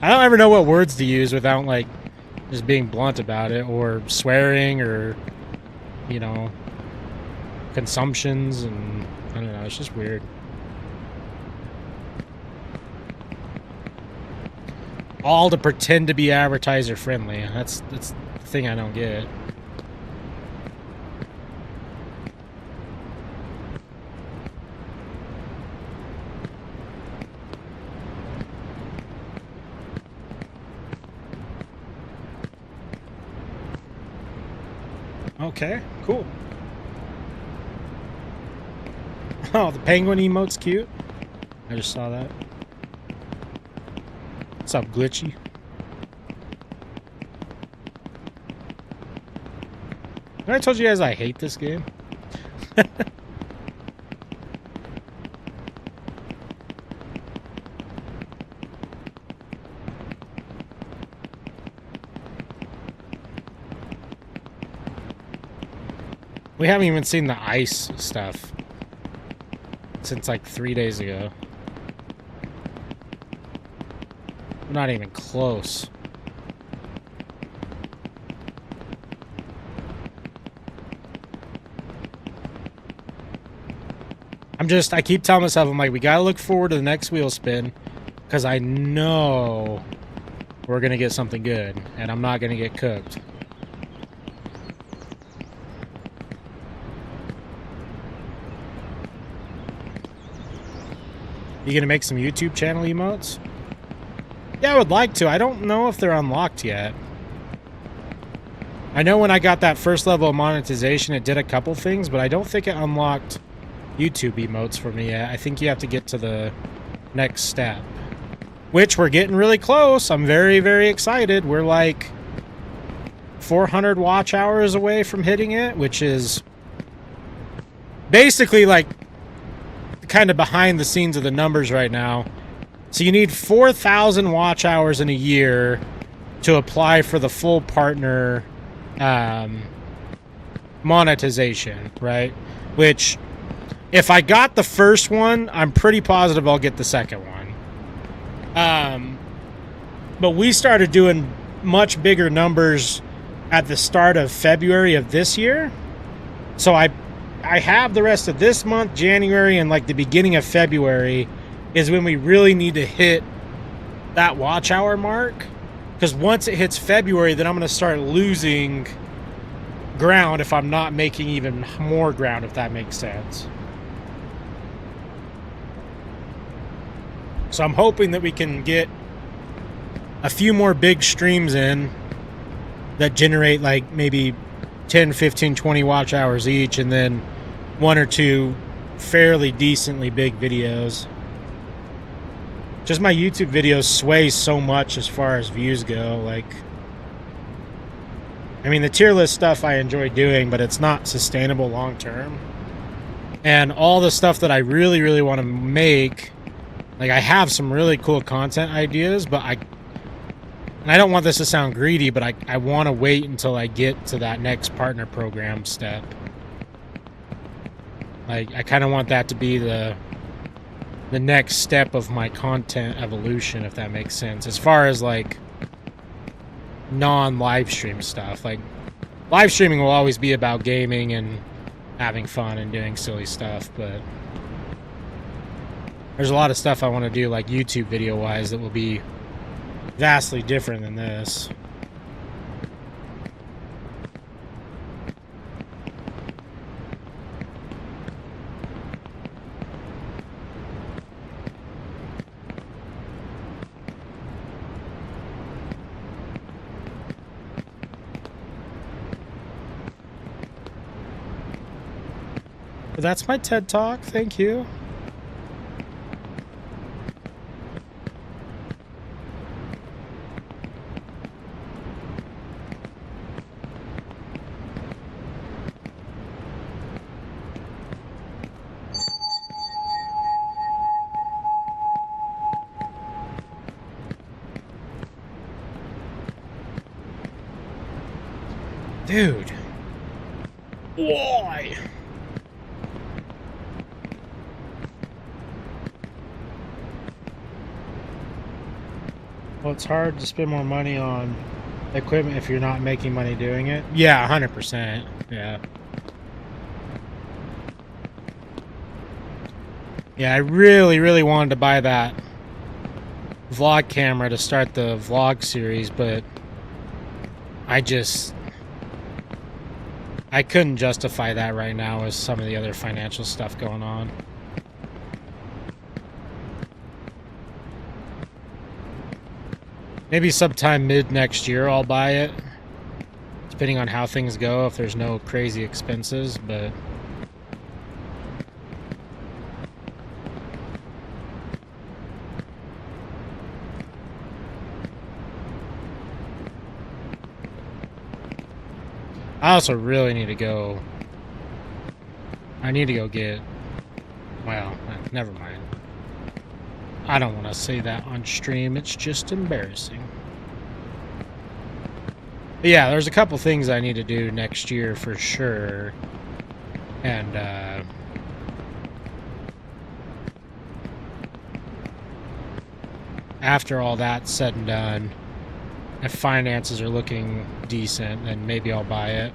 I don't ever know what words to use without, like, just being blunt about it, or swearing, or, consumptions, and I don't know, it's just weird. All to pretend to be advertiser friendly. That's the thing I don't get. Okay, cool. Oh, the penguin emote's cute. I just saw that. What's up, Glitchy? I told you guys I hate this game. We haven't even seen the ice stuff since like 3 days ago. We're not even close. I keep telling myself, I'm like, we gotta look forward to the next wheel spin, because I know we're gonna get something good, and I'm not gonna get cooked. You gonna make some YouTube channel emotes? Yeah, I would like to. I don't know if they're unlocked yet. I know when I got that first level of monetization, it did a couple things, but I don't think it unlocked YouTube emotes for me yet. I think you have to get to the next step, which we're getting really close. I'm very, very excited. We're like 400 watch hours away from hitting it, which is basically like kind of behind the scenes of the numbers right now. So you need 4,000 watch hours in a year to apply for the full partner monetization, right? Which, if I got the first one, I'm pretty positive I'll get the second one. But we started doing much bigger numbers at the start of February of this year. So I have the rest of this month, January, and like the beginning of February is when we really need to hit that watch hour mark. Because once it hits February, then I'm going to start losing ground if I'm not making even more ground, if that makes sense. So I'm hoping that we can get a few more big streams in that generate like maybe 10, 15, 20 watch hours each, and then one or two fairly decently big videos. Just my YouTube videos sway so much as far as views go. Like, I mean, the tier list stuff I enjoy doing, but it's not sustainable long term. And all the stuff that I really, really want to make, like, I have some really cool content ideas, but and I don't want this to sound greedy, but I want to wait until I get to that next partner program step. Like, I kind of want that to be the next step of my content evolution, if that makes sense. As far as, like, non-live stream stuff. Like, live streaming will always be about gaming and having fun and doing silly stuff, but there's a lot of stuff I want to do, like YouTube video-wise, that will be vastly different than this. But that's my TED Talk. Thank you. Dude. Why? Well, it's hard to spend more money on equipment if you're not making money doing it. Yeah, 100%. Yeah. Yeah, I really, really wanted to buy that vlog camera to start the vlog series, but I couldn't justify that right now with some of the other financial stuff going on. Maybe sometime mid next year I'll buy it, depending on how things go, if there's no crazy expenses, but I also really need to go. I need to go get. Well, never mind. I don't want to say that on stream. It's just embarrassing. But yeah, there's a couple things I need to do next year for sure. And, after all that's said and done, if finances are looking decent, then maybe I'll buy it.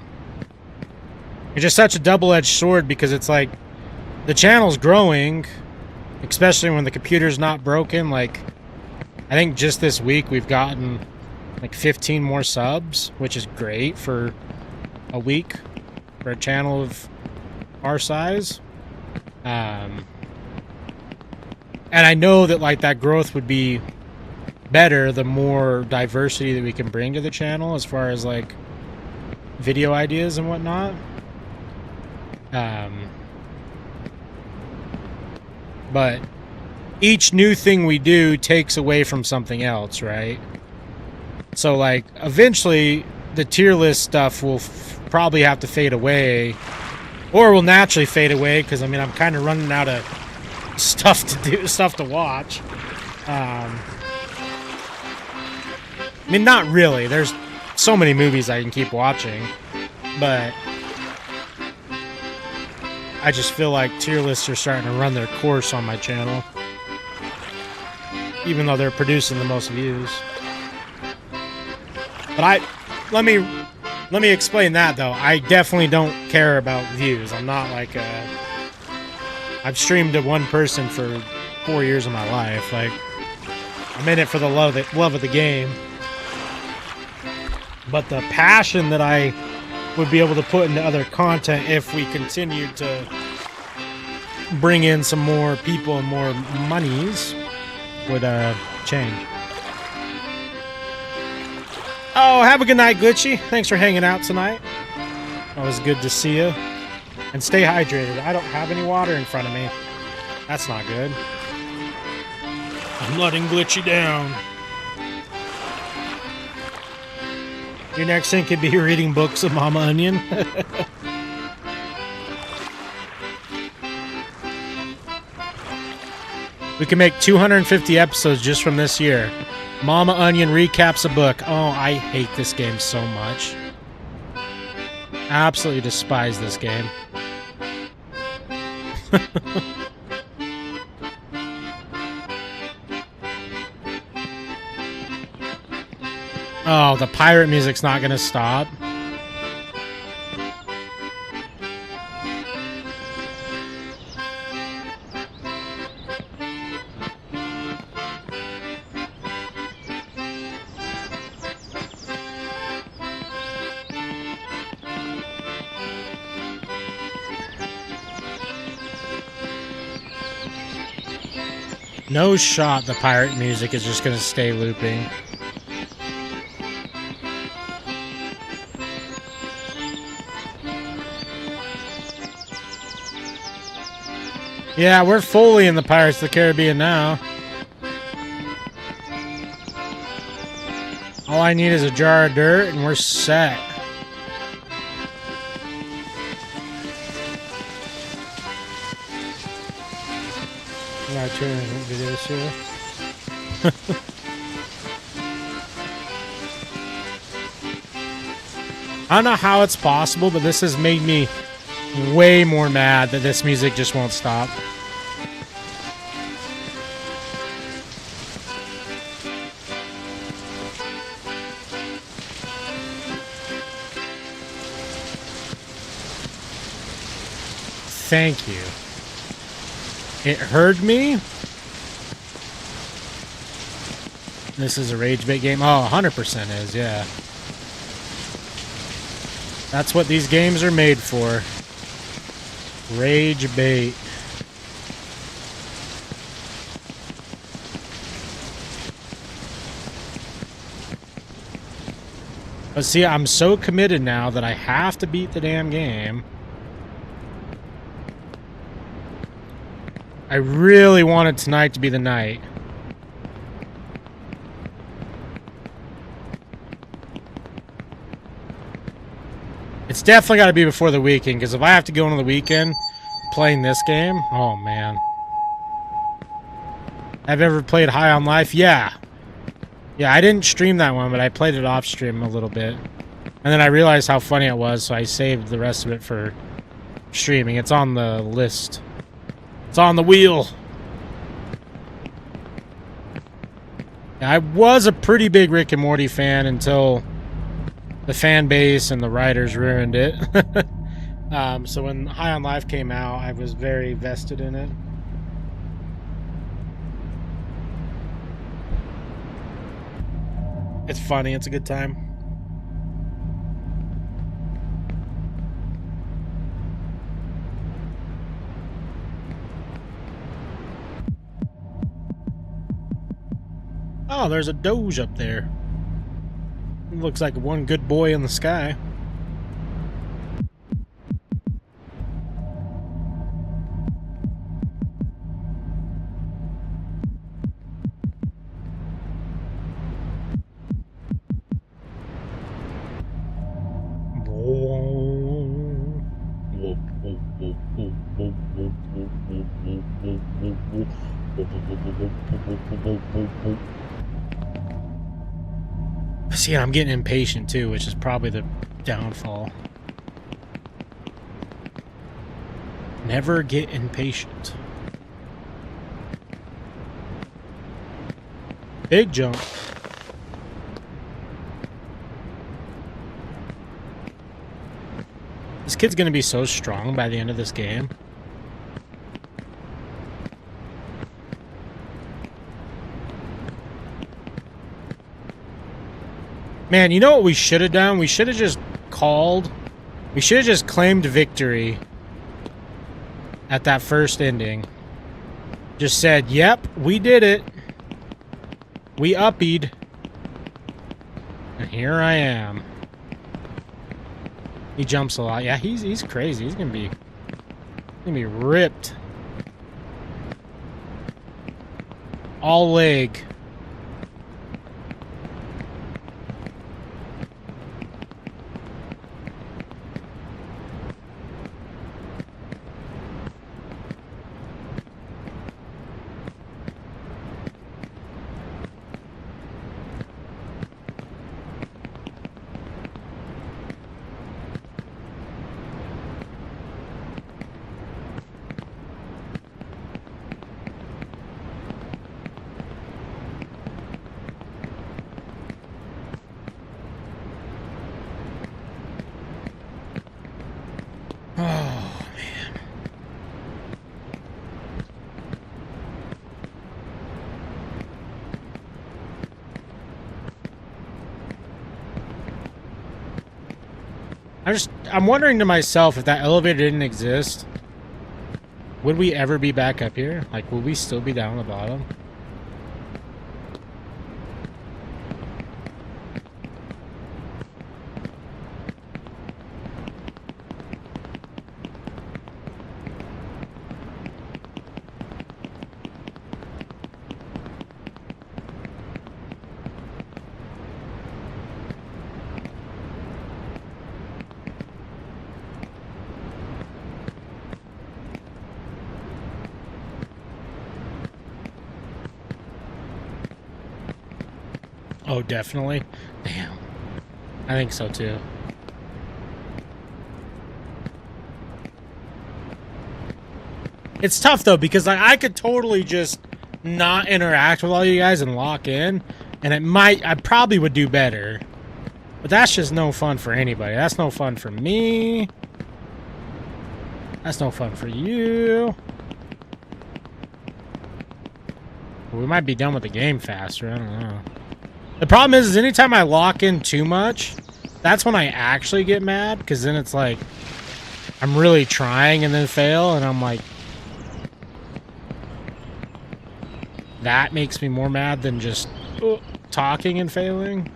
It's just such a double-edged sword because it's like the channel's growing, especially when the computer's not broken. Like, I think just this week we've gotten like 15 more subs, which is great for a week for a channel of our size. And I know that like that growth would be better the more diversity that we can bring to the channel as far as like video ideas and whatnot. But each new thing we do takes away from something else, right? So like eventually the tier list stuff will probably have to fade away, or will naturally fade away, because I mean I'm kind of running out of stuff to do, stuff to watch. I mean, not really. There's so many movies I can keep watching, but I just feel like tier lists are starting to run their course on my channel, even though they're producing the most views. But let me explain that though. I definitely don't care about views. I'm not like I've streamed to one person for 4 years of my life. Like, I'm in it for the love of the game. But the passion that I would be able to put into other content if we continued to bring in some more people and more monies would change. Oh, have a good night, Glitchy. Thanks for hanging out tonight. Always good to see you. And stay hydrated. I don't have any water in front of me. That's not good. I'm letting Glitchy down. Your next thing could be reading books of Mama Onion. We can make 250 episodes just from this year. Mama Onion recaps a book. Oh, I hate this game so much. Absolutely despise this game. Oh, the pirate music's not gonna stop. No shot the pirate music is just gonna stay looping. Yeah, we're fully in the Pirates of the Caribbean now. All I need is a jar of dirt and we're set. I gotta turn videos here. I don't know how it's possible, but this has made me way more mad that this music just won't stop. Thank you. It heard me. This is a rage bait game. Oh, 100% is, yeah. That's what these games are made for. Rage bait. But see, I'm so committed now that I have to beat the damn game. I really wanted tonight to be the night. It's definitely got to be before the weekend, because if I have to go into the weekend playing this game, oh man. Have you ever played High on Life? Yeah. Yeah, I didn't stream that one, but I played it off stream a little bit. And then I realized how funny it was, so I saved the rest of it for streaming. It's on the list. It's on the wheel. I was a pretty big Rick and Morty fan until the fan base and the writers ruined it. So when High on Life came out, I was very vested in it. It's funny. It's a good time. Oh, there's a Doge up there. Looks like one good boy in the sky. See, I'm getting impatient too, which is probably the downfall. Never get impatient. Big jump. This kid's gonna be so strong by the end of this game. Man, you know what we should have done? We should have just we should have just claimed victory at that first ending. Just said, yep, we did it. We uppied. And here I am. He jumps a lot. Yeah, he's crazy. He's gonna be ripped. All leg. Oh, man. I'm wondering to myself, if that elevator didn't exist, would we ever be back up here? Like, would we still be down the bottom? Oh, definitely. Damn. I think so, too. It's tough, though, because I could totally just not interact with all you guys and lock in, and I probably would do better. But that's just no fun for anybody. That's no fun for me. That's no fun for you. We might be done with the game faster. I don't know. The problem is anytime I lock in too much, that's when I actually get mad, because then it's like I'm really trying and then fail, and I'm like, that makes me more mad than just talking and failing.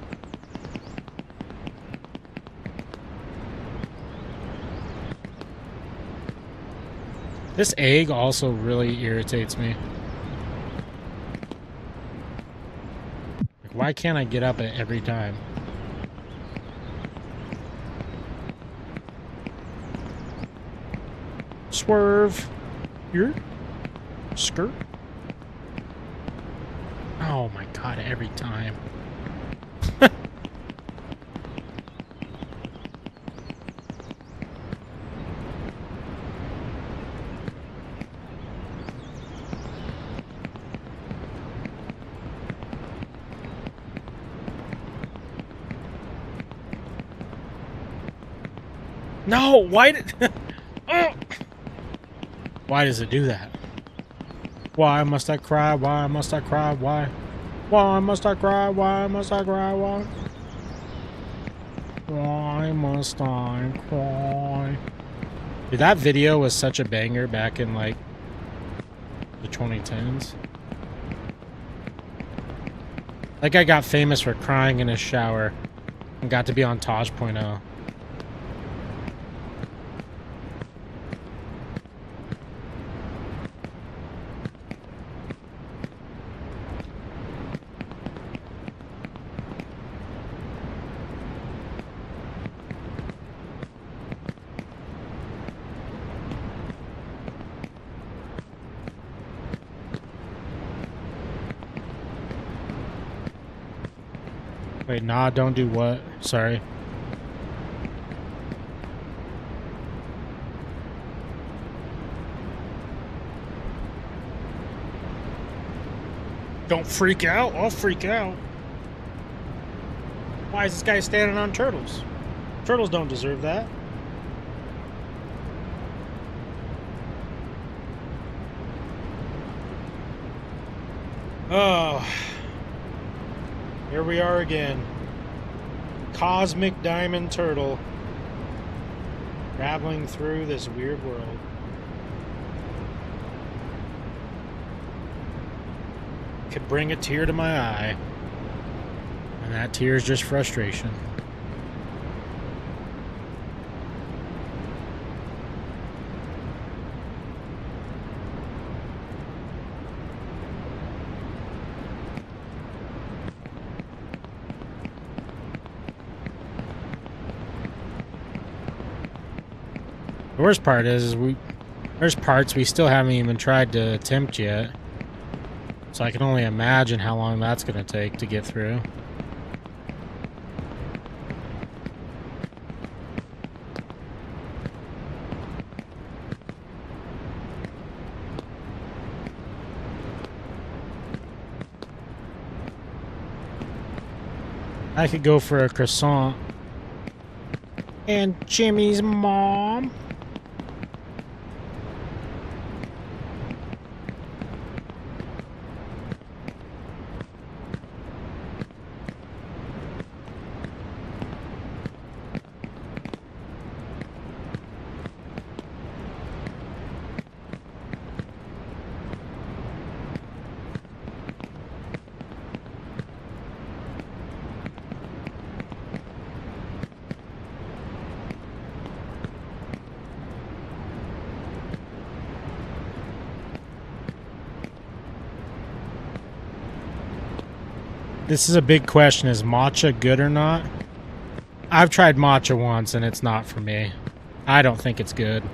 This egg also really irritates me. Why can't I get up it every time? Swerve. Here. Skirt. Oh my god, every time. No, why did... Why does it do that? Why must I cry? Why must I cry? Why? Why must I cry? Why must I cry? Why? Why must I cry? Dude, that video was such a banger back in, like, the 2010s. That guy got famous for crying in his shower and got to be on Taj.0. Wait, nah, don't do what? Sorry. Don't freak out. I'll freak out. Why is this guy standing on turtles? Turtles don't deserve that. Oh. Here we are again. Cosmic Diamond Turtle. Traveling through this weird world. Could bring a tear to my eye. And that tear is just frustration. The worst part is there's parts we still haven't even tried to attempt yet. So I can only imagine how long that's going to take to get through. I could go for a croissant. And Jimmy's mom. This is a big question. Is matcha good or not? I've tried matcha once and it's not for me. I don't think it's good.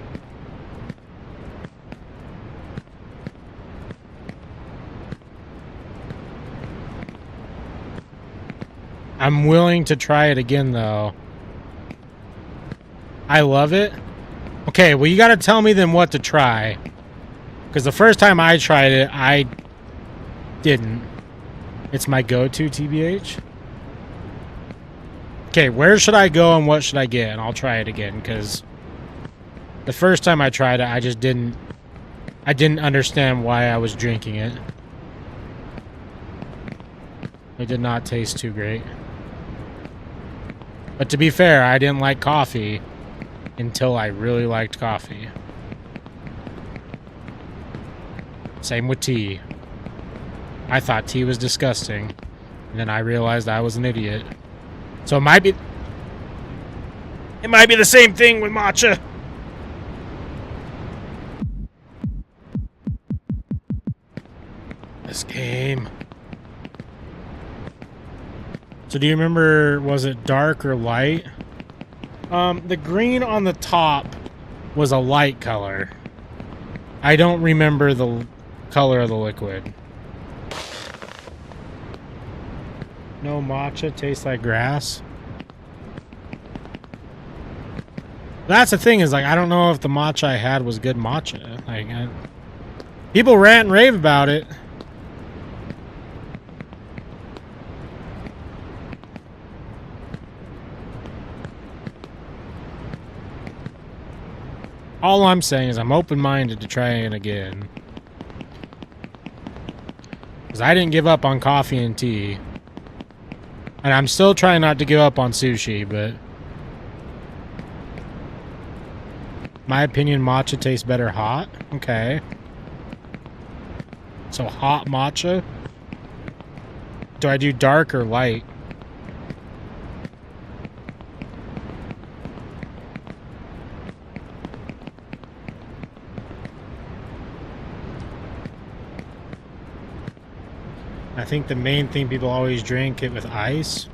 I'm willing to try it again though. I love it. Okay, well you gotta tell me then what to try. Because the first time I tried it, I didn't. It's my go-to, TBH. Okay, where should I go and what should I get? And I'll try it again, because the first time I tried it, I just didn't understand why I was drinking it. It did not taste too great. But to be fair, I didn't like coffee until I really liked coffee. Same with tea. I thought tea was disgusting, and then I realized I was an idiot. So it might be the same thing with matcha. This game. So do you remember, was it dark or light? The green on the top was a light color. I don't remember the color of the liquid. No matcha tastes like grass. That's the thing, is like I don't know if the matcha I had was good matcha. Like people rant and rave about it. All I'm saying is I'm open-minded to trying it again. Because I didn't give up on coffee and tea. And I'm still trying not to give up on sushi, but my opinion, matcha tastes better hot. Okay. So hot matcha. Do I do dark or light? I think the main thing people always drink it with ice.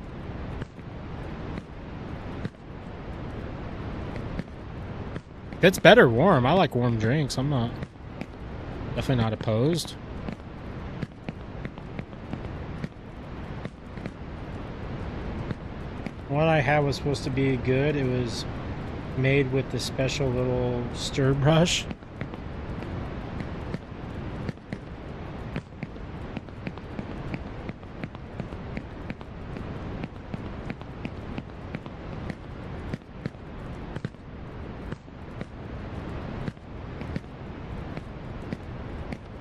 It's better warm. I like warm drinks. I'm not definitely not opposed. What I had was supposed to be good. It was made with the special little stir brush.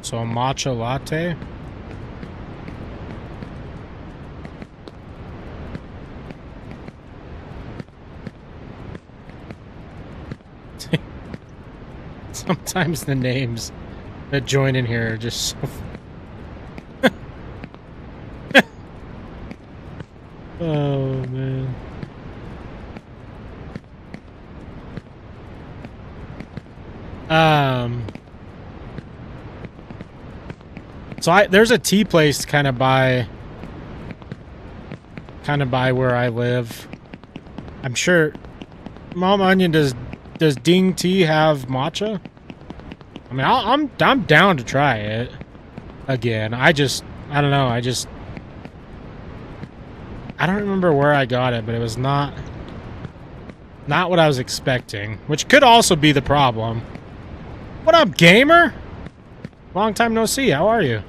So a matcha latte. Sometimes the names that join in here are just so... Oh, man. So there's a tea place kind of by where I live. I'm sure Mama Onion, does Ding Tea have matcha? I mean, I'm down to try it again. I don't know. I don't remember where I got it, but it was not what I was expecting, which could also be the problem. What up, gamer? Long time no see. How are you?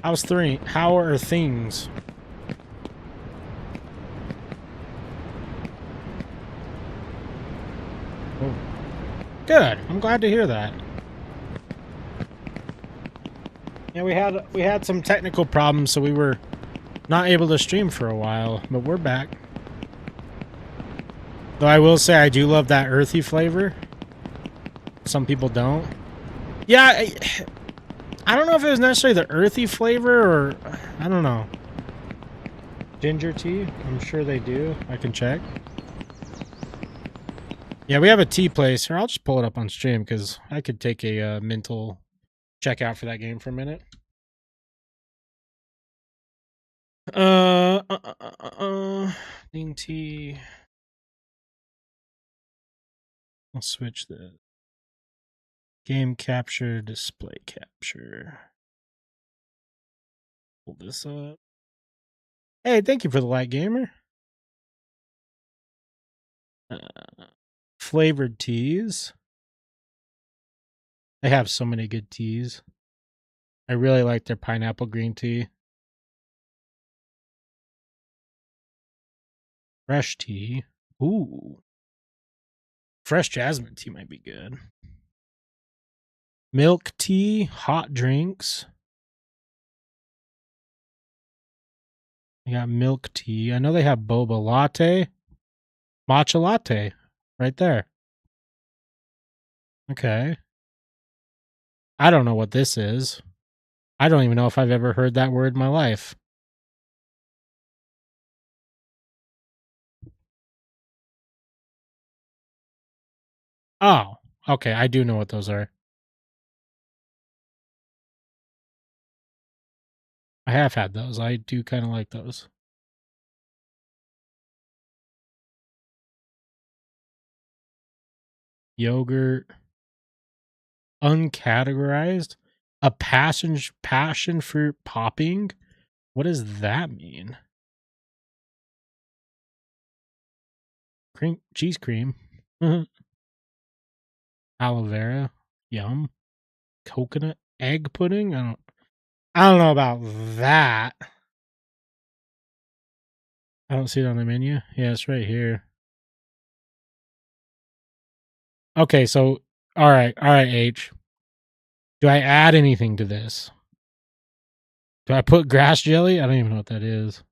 How are things? Oh. Good. I'm glad to hear that. Yeah, we had some technical problems, so we were not able to stream for a while, but we're back. Though I will say I do love that earthy flavor. Some people don't. Yeah, I don't know if it was necessarily the earthy flavor or... I don't know. Ginger tea? I'm sure they do. I can check. Yeah, we have a tea place. Here, I'll just pull it up on stream because I could take a mental checkout for that game for a minute. Green tea. I'll switch the game capture, display capture. Pull this up. Hey, thank you for the light, gamer. Flavored teas. They have so many good teas. I really like their pineapple green tea. Fresh tea. Ooh. Fresh jasmine tea might be good. Milk tea, hot drinks. They got milk tea. I know they have boba latte. Matcha latte. Right there. Okay. I don't know what this is. I don't even know if I've ever heard that word in my life. Oh, okay. I do know what those are. I have had those. I do kind of like those. Yogurt. Uncategorized. A passion fruit popping. What does that mean? Cheese cream. Aloe vera. Yum. Coconut egg pudding. I don't know about that. I don't see it on the menu. Yeah, it's right here. Okay, so all right, H. Do I add anything to this? Do I put grass jelly? I don't even know what that is.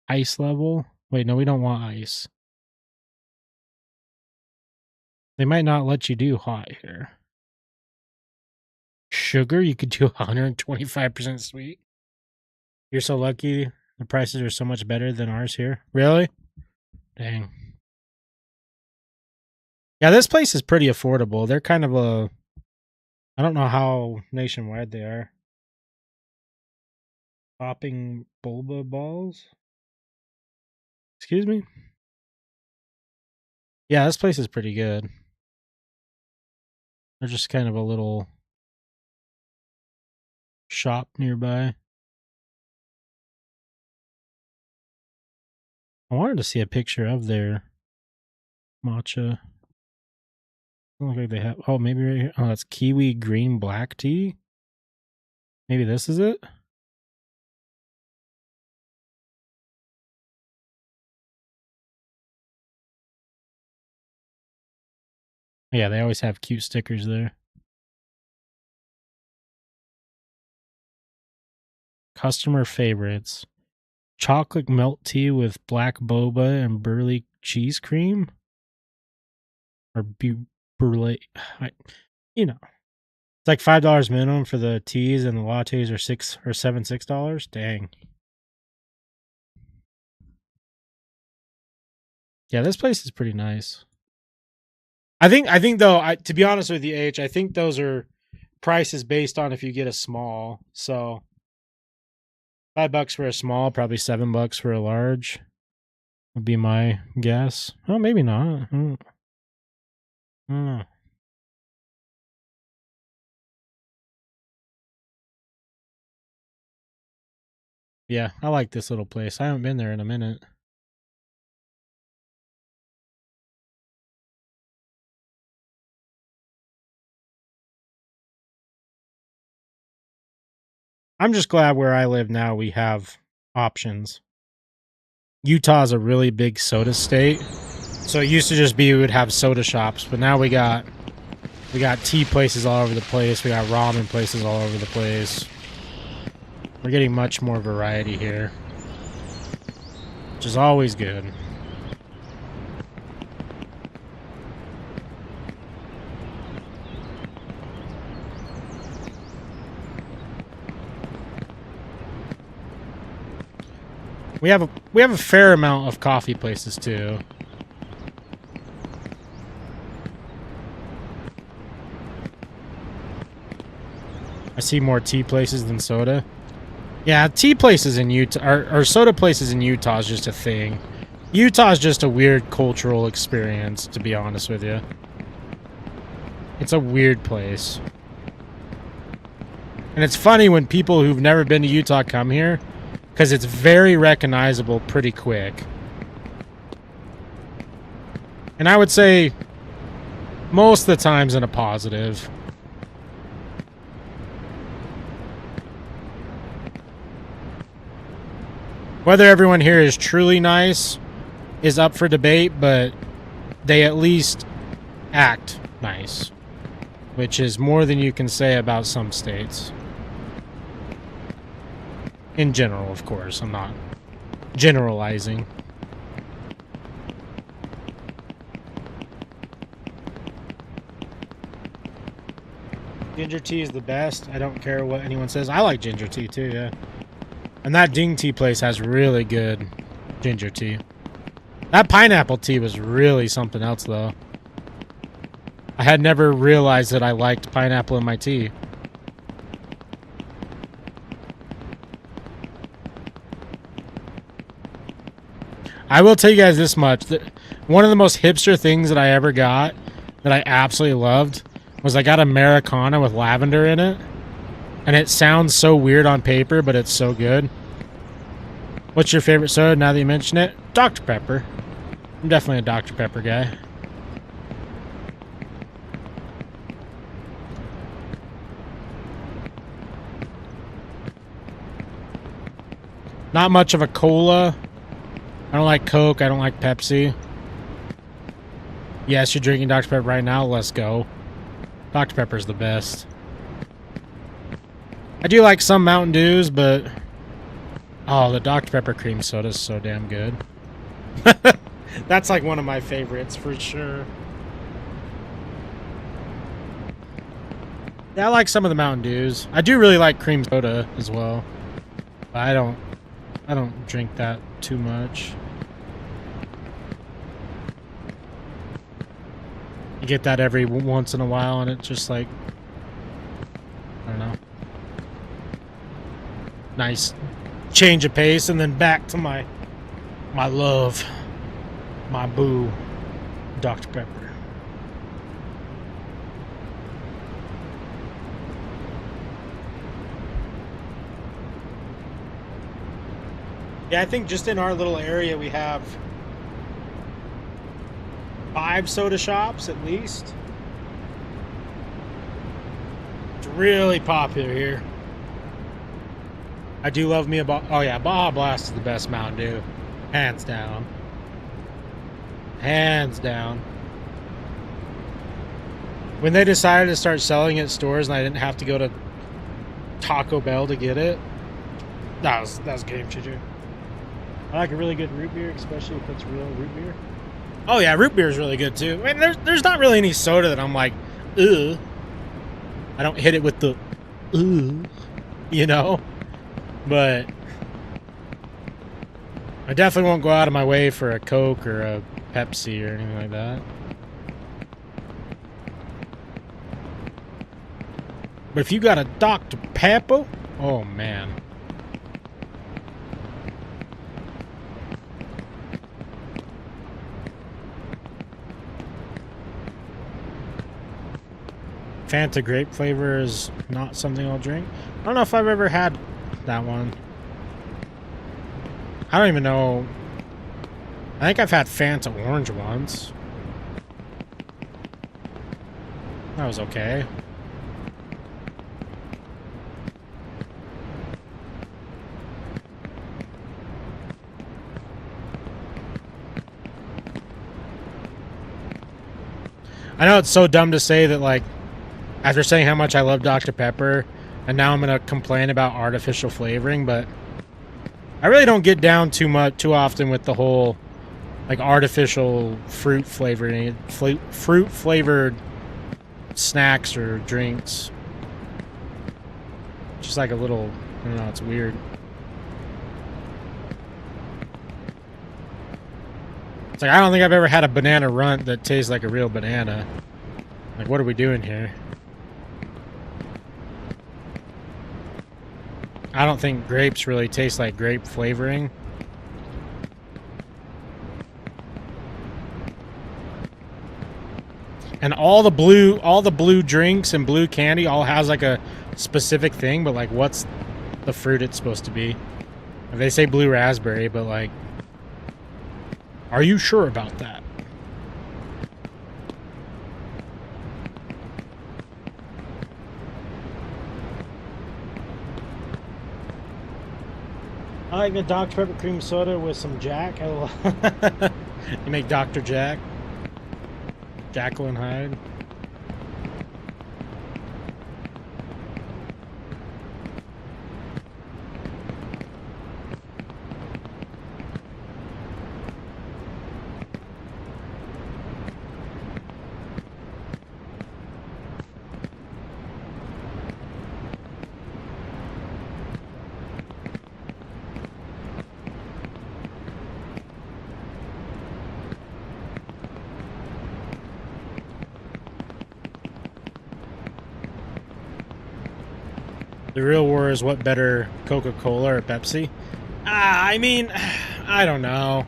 Ice level? Wait, no, we don't want ice. They might not let you do hot here. Sugar, you could do 125% sweet. You're so lucky. The prices are so much better than ours here. Really? Dang. Yeah, this place is pretty affordable. They're kind of a... I don't know how nationwide they are. Popping boba balls? Excuse me? Yeah, this place is pretty good. They're just kind of a little shop nearby. I wanted to see a picture of their matcha. Doesn't look like they have... Oh, maybe right here. Oh, that's kiwi green black tea? Maybe this is it? Yeah, they always have cute stickers there. Customer favorites. Chocolate milk tea with black boba and burley cheese cream? Or burley... You know. It's like $5 minimum for the teas, and the lattes are $6. Dang. Yeah, this place is pretty nice. I think though, to be honest with you, H, I think those are prices based on if you get a small. So $5 for a small, probably $7 for a large would be my guess. Oh, maybe not. I don't know. Yeah, I like this little place. I haven't been there in a minute. I'm just glad where I live now we have options. Utah's a really big soda state. So it used to just be we would have soda shops, but now we got tea places all over the place. We got ramen places all over the place. We're getting much more variety here, which is always good. We have a fair amount of coffee places too. I see more tea places than soda. Yeah, tea places in Utah, or soda places in Utah is just a thing. Utah is just a weird cultural experience, to be honest with you. It's a weird place. And it's funny when people who've never been to Utah come here, because it's very recognizable pretty quick. And I would say most of the times in a positive. Whether everyone here is truly nice is up for debate, but they at least act nice, which is more than you can say about some states. In general, of course. I'm not generalizing. Ginger tea is the best. I don't care what anyone says. I like ginger tea too, yeah. And that Ding Tea place has really good ginger tea. That pineapple tea was really something else, though. I had never realized that I liked pineapple in my tea. I will tell you guys this much. One of the most hipster things that I ever got that I absolutely loved was I got Americana with lavender in it. And it sounds so weird on paper, but it's so good. What's your favorite soda now that you mention it? Dr. Pepper. I'm definitely a Dr. Pepper guy. Not much of a cola. I don't like Coke. I don't like Pepsi. Yes, you're drinking Dr. Pepper right now. Let's go. Dr. Pepper's the best. I do like some Mountain Dews, but... Oh, the Dr. Pepper cream soda is so damn good. That's like one of my favorites, for sure. Yeah, I like some of the Mountain Dews. I do really like cream soda as well. But I don't drink that too much. You get that every once in a while, and it's just like, I don't know, nice change of pace, and then back to my love, my boo, Dr. Pepper. Yeah, I think just in our little area we have 5 soda shops at least. It's really popular here. I do love me a oh yeah, Baja Blast is the best Mountain Dew, hands down. Hands down. When they decided to start selling it at stores and I didn't have to go to Taco Bell to get it, that was a game changer. I like a really good root beer, especially if it's real root beer. Oh yeah, root beer is really good too. I mean, there's not really any soda that I'm like, ugh. I don't hit it with the, ugh, you know. But I definitely won't go out of my way for a Coke or a Pepsi or anything like that. But if you got a Dr. Pepper, oh man. Fanta grape flavor is not something I'll drink. I don't know if I've ever had that one. I don't even know. I think I've had Fanta orange once. That was okay. I know it's so dumb to say that, like, after saying how much I love Dr. Pepper, and now I'm gonna complain about artificial flavoring, but I really don't get down too often with the whole, like, artificial fruit flavoring, fruit flavored snacks or drinks. Just like a little, I don't know, it's weird. It's like, I don't think I've ever had a banana runt that tastes like a real banana. Like, what are we doing here? I don't think grapes really taste like grape flavoring. And all the blue drinks and blue candy all has like a specific thing, but like what's the fruit it's supposed to be? They say blue raspberry, but like, are you sure about that? I like the Dr. Pepper cream soda with some Jack. You make Dr. Jack. Jekyll and Hyde. The real war is what better, Coca-Cola or Pepsi? I mean, I don't know.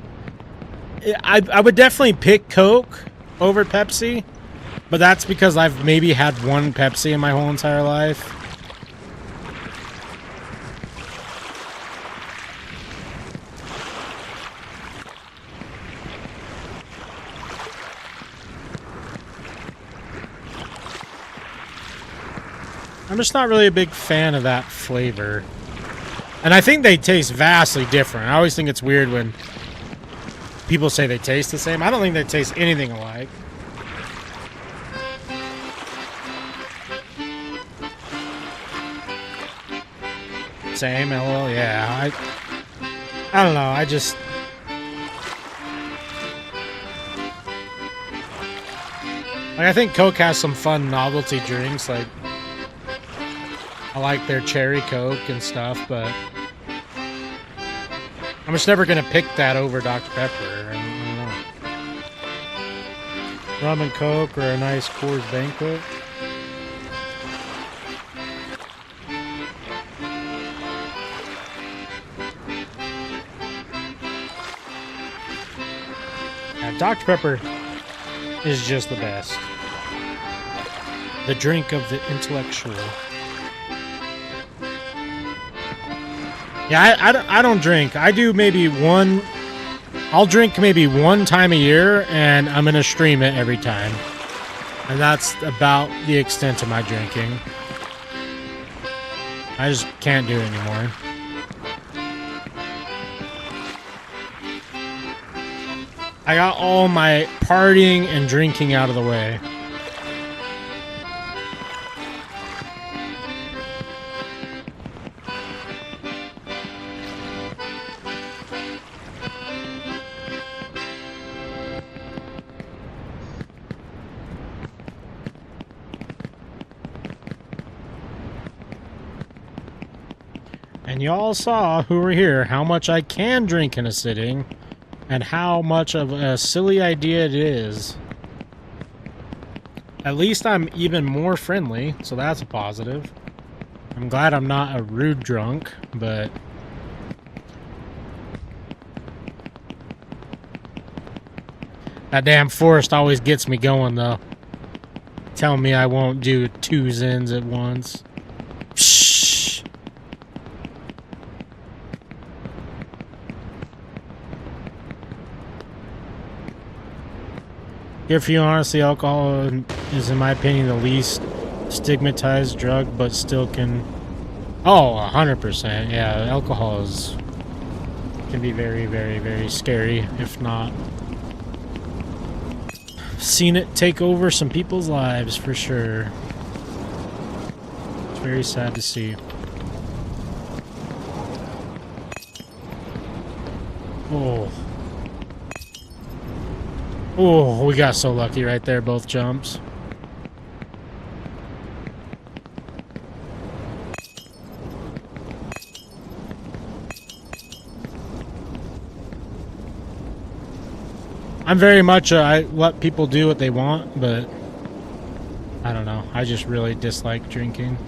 I would definitely pick Coke over Pepsi, but that's because I've maybe had one Pepsi in my whole entire life. I'm just not really a big fan of that flavor. And I think they taste vastly different. I always think it's weird when people say they taste the same. I don't think they taste anything alike. Same, LOL, yeah. I don't know, I just... Like, I think Coke has some fun novelty drinks, like I like their cherry Coke and stuff, but I'm just never gonna pick that over Dr. Pepper. I don't know. Rum and Coke or a nice Coors Banquet. Dr. Pepper is just the best. The drink of the intellectual. Yeah, I don't drink. I do maybe one... I'll drink maybe one time a year, and I'm going to stream it every time. And that's about the extent of my drinking. I just can't do it anymore. I got all my partying and drinking out of the way. And y'all saw who were here how much I can drink in a sitting. And how much of a silly idea it is. At least I'm even more friendly, so that's a positive. I'm glad I'm not a rude drunk, but... that damn forest always gets me going, though. Telling me I won't do 2 Zins at once. Psh! If you honestly, alcohol is, in my opinion, the least stigmatized drug, but still can... Oh, 100%. Yeah, alcohol is... can be very, very, very scary, if not... seen it take over some people's lives, for sure. It's very sad to see. Oh... Oh, we got so lucky right there, both jumps. I'm very much I let people do what they want, but I don't know. I just really dislike drinking.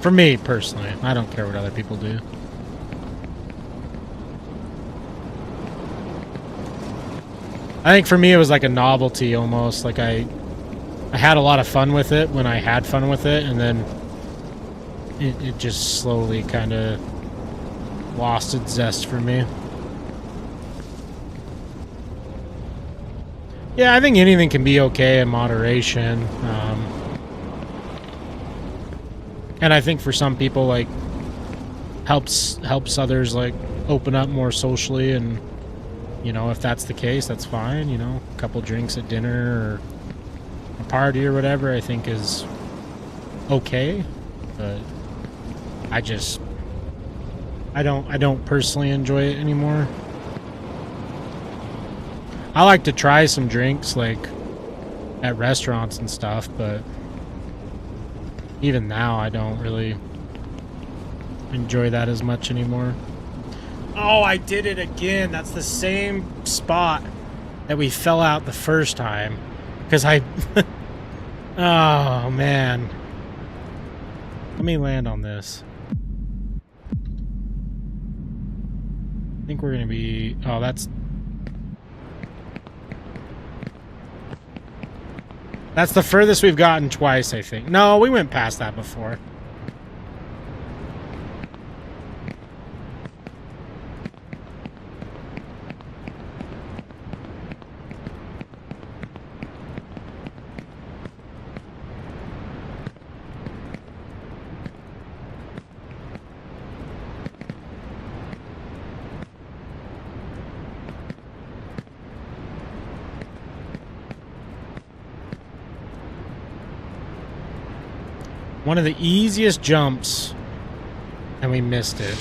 For me, personally. I don't care what other people do. I think for me it was like a novelty almost. Like I had a lot of fun with it when I had fun with it, and then it just slowly kind of lost its zest for me. Yeah, I think anything can be okay in moderation. And I think for some people, like, helps others, like, open up more socially, and, you know, if that's the case, that's fine, you know, a couple drinks at dinner or a party or whatever, I think is okay, but I don't personally enjoy it anymore. I like to try some drinks, like, at restaurants and stuff, but even now, I don't really enjoy that as much anymore. Oh, I did it again. That's the same spot that we fell out the first time. Because I... oh, man. Let me land on this. I think we're going to be... Oh, that's... That's the furthest we've gotten twice, I think. No, we went past that before. One of the easiest jumps, and we missed it.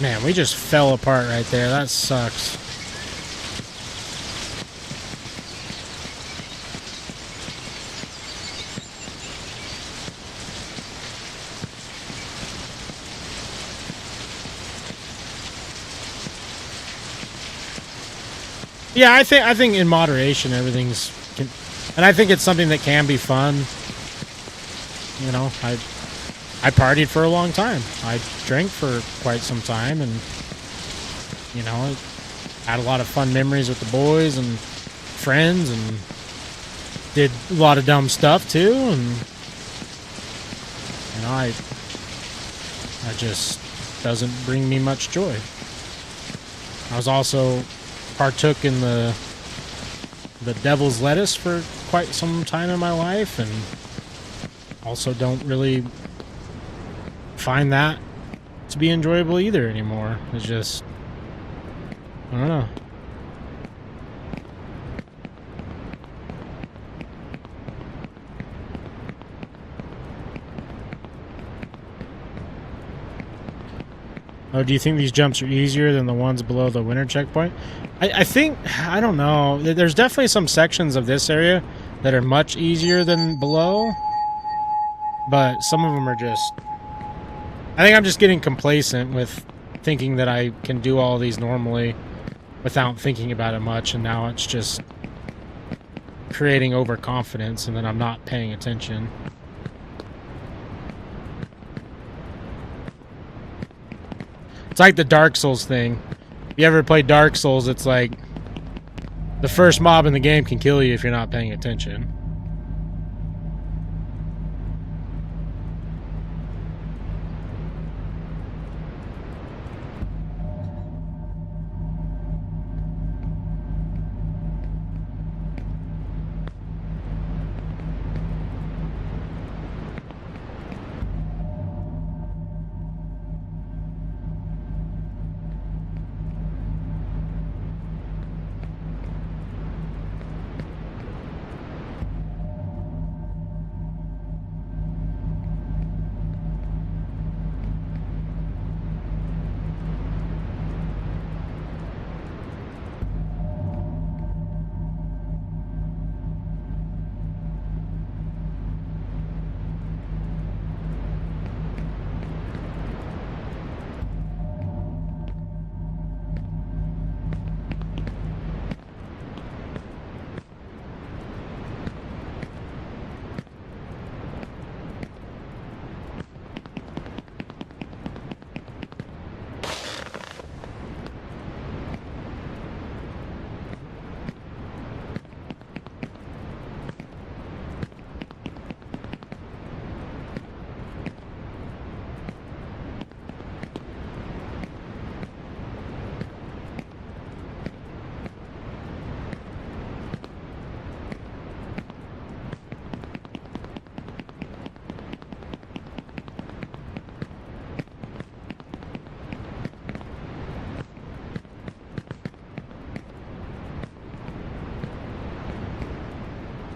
Man, we just fell apart right there. That sucks. Yeah, I think in moderation and I think it's something that can be fun. You know, I partied for a long time. I drank for quite some time, and you know, had a lot of fun memories with the boys and friends, and did a lot of dumb stuff too. And you know, I just doesn't bring me much joy. I was also partook in the devil's lettuce for quite some time in my life, and also don't really find that to be enjoyable either anymore. It's just, I don't know. Oh, do you think these jumps are easier than the ones below the winter checkpoint? I think, I don't know. There's definitely some sections of this area that are much easier than below, but some of them are just, I think I'm just getting complacent with thinking that I can do all these normally without thinking about it much, and now it's just creating overconfidence, and then I'm not paying attention. It's like the Dark Souls thing. If you ever play Dark Souls, it's like the first mob in the game can kill you if you're not paying attention.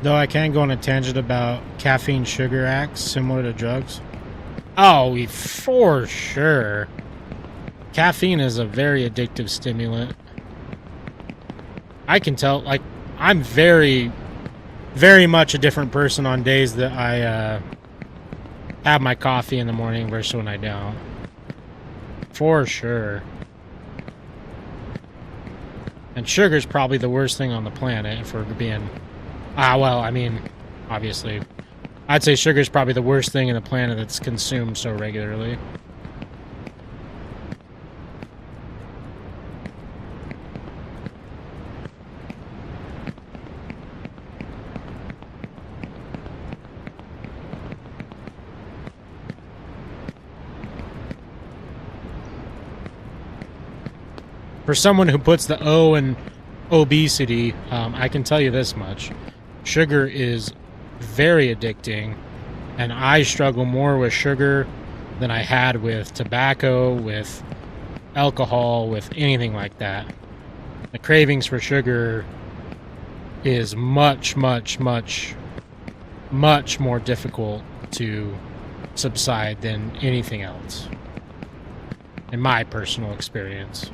Though I can go on a tangent about caffeine sugar acts similar to drugs. Oh, for sure. Caffeine is a very addictive stimulant. I can tell, like, I'm very, very much a different person on days that I have my coffee in the morning versus when I don't. For sure. And sugar's probably the worst thing on the planet, if we're being... well, I mean, obviously. I'd say sugar's probably the worst thing in the planet that's consumed so regularly. For someone who puts the O in obesity, I can tell you this much. Sugar is very addicting, and I struggle more with sugar than I had with tobacco, with alcohol, with anything like that. The cravings for sugar is much, much, much, much more difficult to subside than anything else, in my personal experience.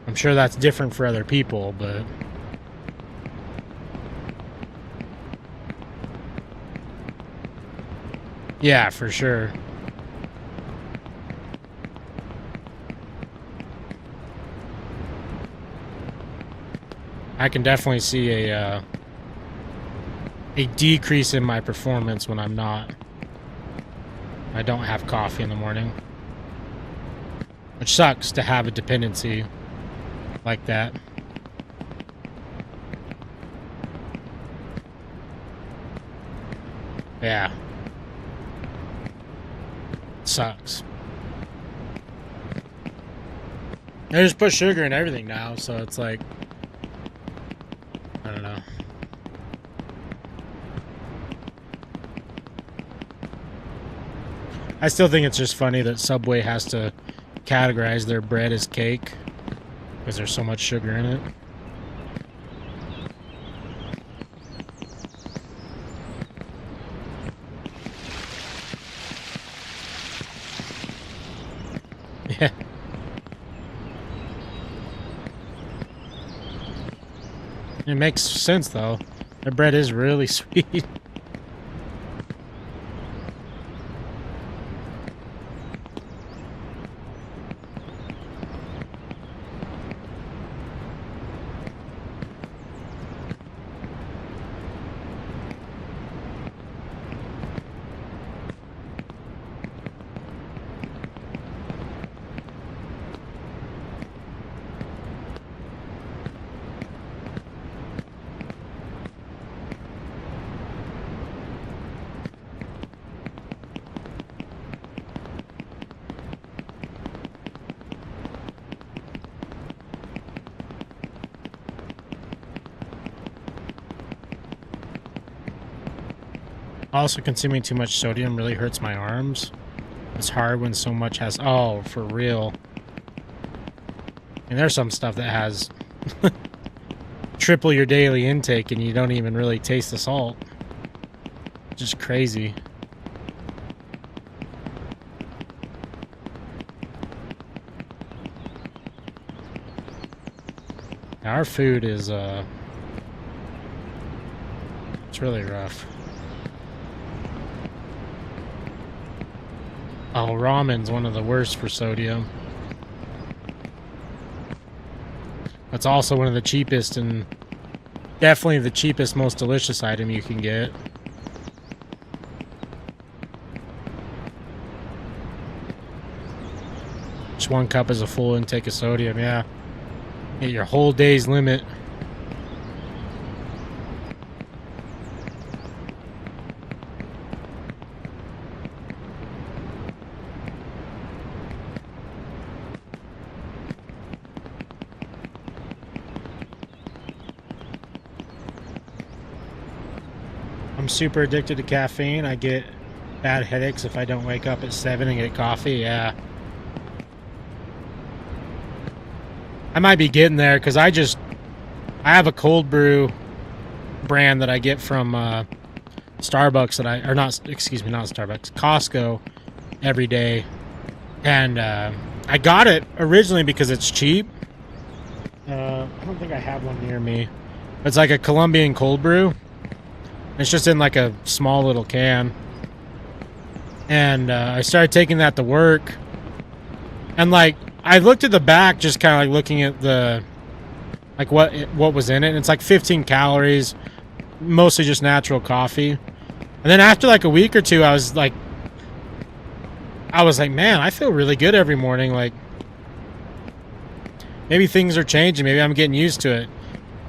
I'm sure that's different for other people, but... yeah, for sure. I can definitely see a decrease in my performance when I don't have coffee in the morning. Which sucks to have a dependency like that. Yeah. Sucks. They just put sugar in everything now, so it's like, I don't know. I still think it's just funny that Subway has to categorize their bread as cake because there's so much sugar in it. Yeah. It makes sense though. Their bread is really sweet. Also, consuming too much sodium really hurts my arms. It's hard when so much has... Oh, for real. And there's some stuff that has triple your daily intake and you don't even really taste the salt. Just crazy. Our food is, it's really rough. Oh, ramen's one of the worst for sodium. That's also one of the cheapest and definitely the cheapest, most delicious item you can get. Just 1 cup is a full intake of sodium, yeah. Get your whole day's limit. I'm super addicted to caffeine. I get bad headaches if I don't wake up at 7 and get coffee. Yeah. I might be getting there because I have a cold brew brand that I get from Starbucks not Starbucks, Costco every day. And I got it originally because it's cheap. I don't think I have one near me. It's like a Colombian cold brew. It's just in like a small little can. And I started taking that to work. And like, I looked at the back, just kind of like looking at the, like what was in it. And it's like 15 calories, mostly just natural coffee. And then after like a week or two, I was like, man, I feel really good every morning. Like, maybe things are changing. Maybe I'm getting used to it.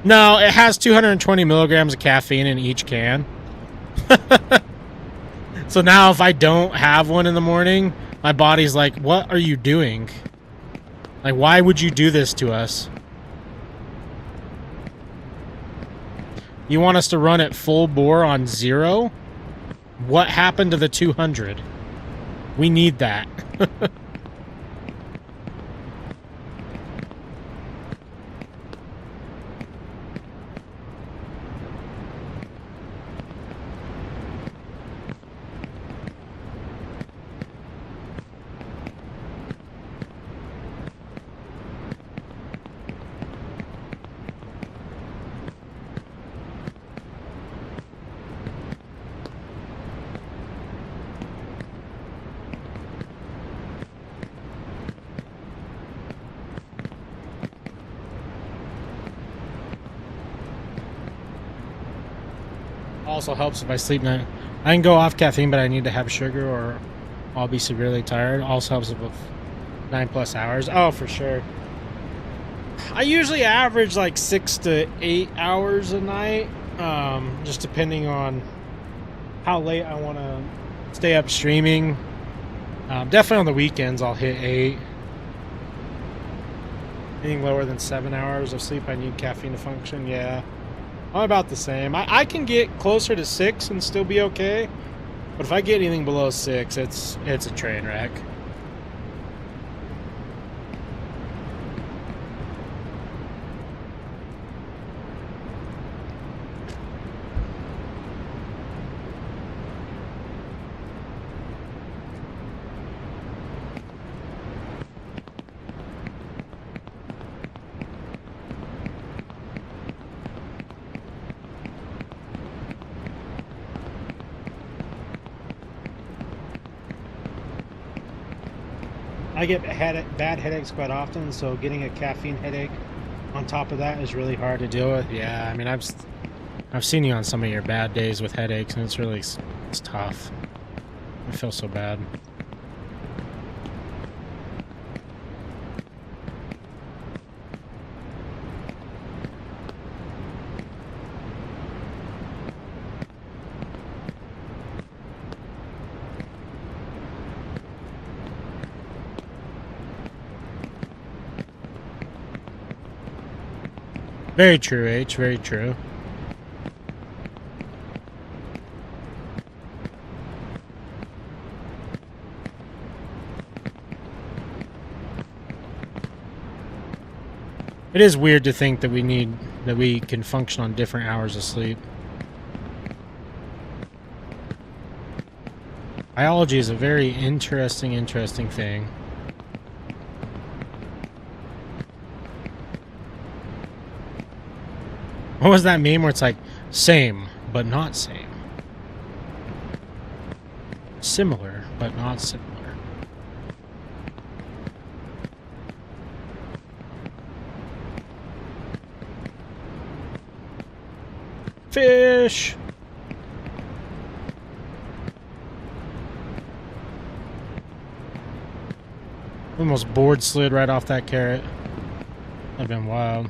No, it has 220 milligrams of caffeine in each can. So now if I don't have one in the morning, my body's like, what are you doing? Like, why would you do this to us? You want us to run at full bore on 0? What happened to the 200? We need that. Also helps if I sleep night. I can go off caffeine, but I need to have sugar or I'll be severely tired. Also helps with 9+ hours. Oh, for sure. I usually average like 6 to 8 hours a night, just depending on how late I want to stay up streaming. Definitely on the weekends, I'll hit 8. Anything lower than 7 hours of sleep, I need caffeine to function. Yeah, I'm about the same. I can get closer to 6 and still be okay, but if I get anything below 6, it's a train wreck. I get bad headaches quite often, so getting a caffeine headache on top of that is really hard to deal with. Yeah, I mean, I've seen you on some of your bad days with headaches, and it's tough. I feel so bad. Very true, H. Very true. It is weird to think that we can function on different hours of sleep. Biology is a very interesting thing. What was that meme where it's like, same, but not same? Similar, but not similar. Fish! Almost board slid right off that carrot. That'd been wild.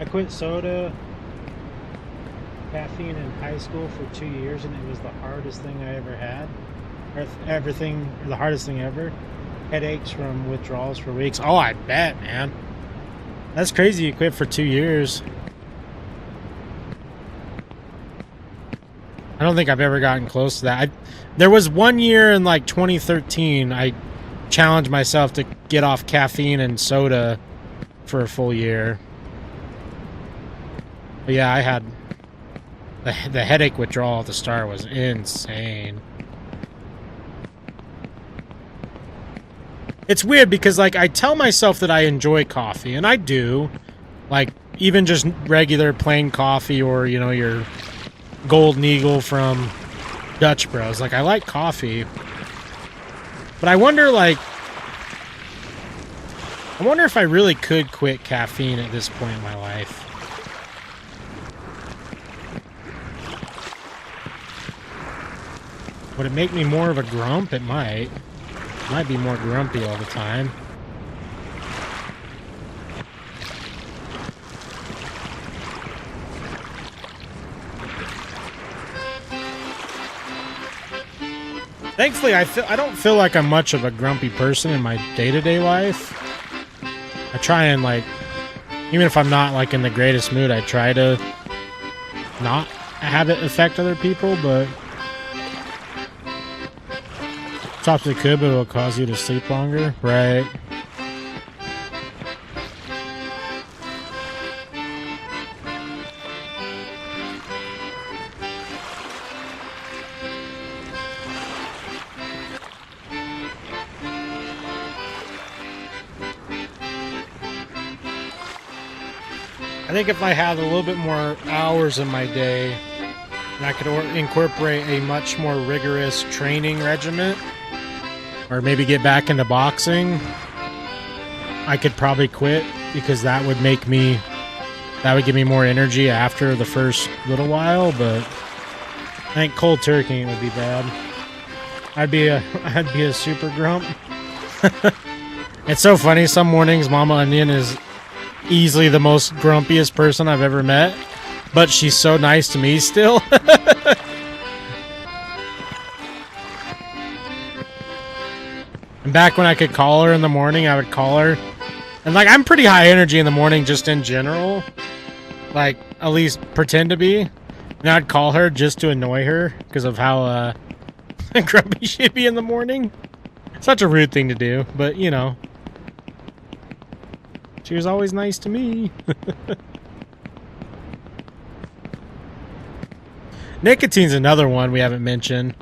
I quit soda, caffeine in high school for 2 years, and it was the hardest thing I ever had. The hardest thing ever. Headaches from withdrawals for weeks. Oh, I bet, man. That's crazy you quit for 2 years. I don't think I've ever gotten close to that. There was 1 year in like 2013, I challenged myself to get off caffeine and soda for a full year. But yeah, I had the headache withdrawal at the start was insane. It's weird because like I tell myself that I enjoy coffee, and I do. Like even just regular plain coffee, or you know, your Golden Eagle from Dutch Bros. Like I like coffee. But I wonder if I really could quit caffeine at this point in my life. Would it make me more of a grump? It might. Might be more grumpy all the time. Thankfully, I don't feel like I'm much of a grumpy person in my day-to-day life. I try and like, even if I'm not like in the greatest mood, I try to not have it affect other people, but possibly could, but it'll cause you to sleep longer. Right. I I think if I had a little bit more hours in my day, and I could incorporate a much more rigorous training regimen, or maybe get back into boxing, I could probably quit, because that would give me more energy after the first little while. But I think cold turkey would be bad. I'd be a super grump. It's so funny, some mornings Mama Onion is easily the most grumpiest person I've ever met, but she's so nice to me still. And back when I could call her in the morning, I would call her. And like, I'm pretty high energy in the morning just in general. Like, at least pretend to be. And I'd call her just to annoy her because of how grumpy she'd be in the morning. Such a rude thing to do, but you know. She was always nice to me. Nicotine's another one we haven't mentioned.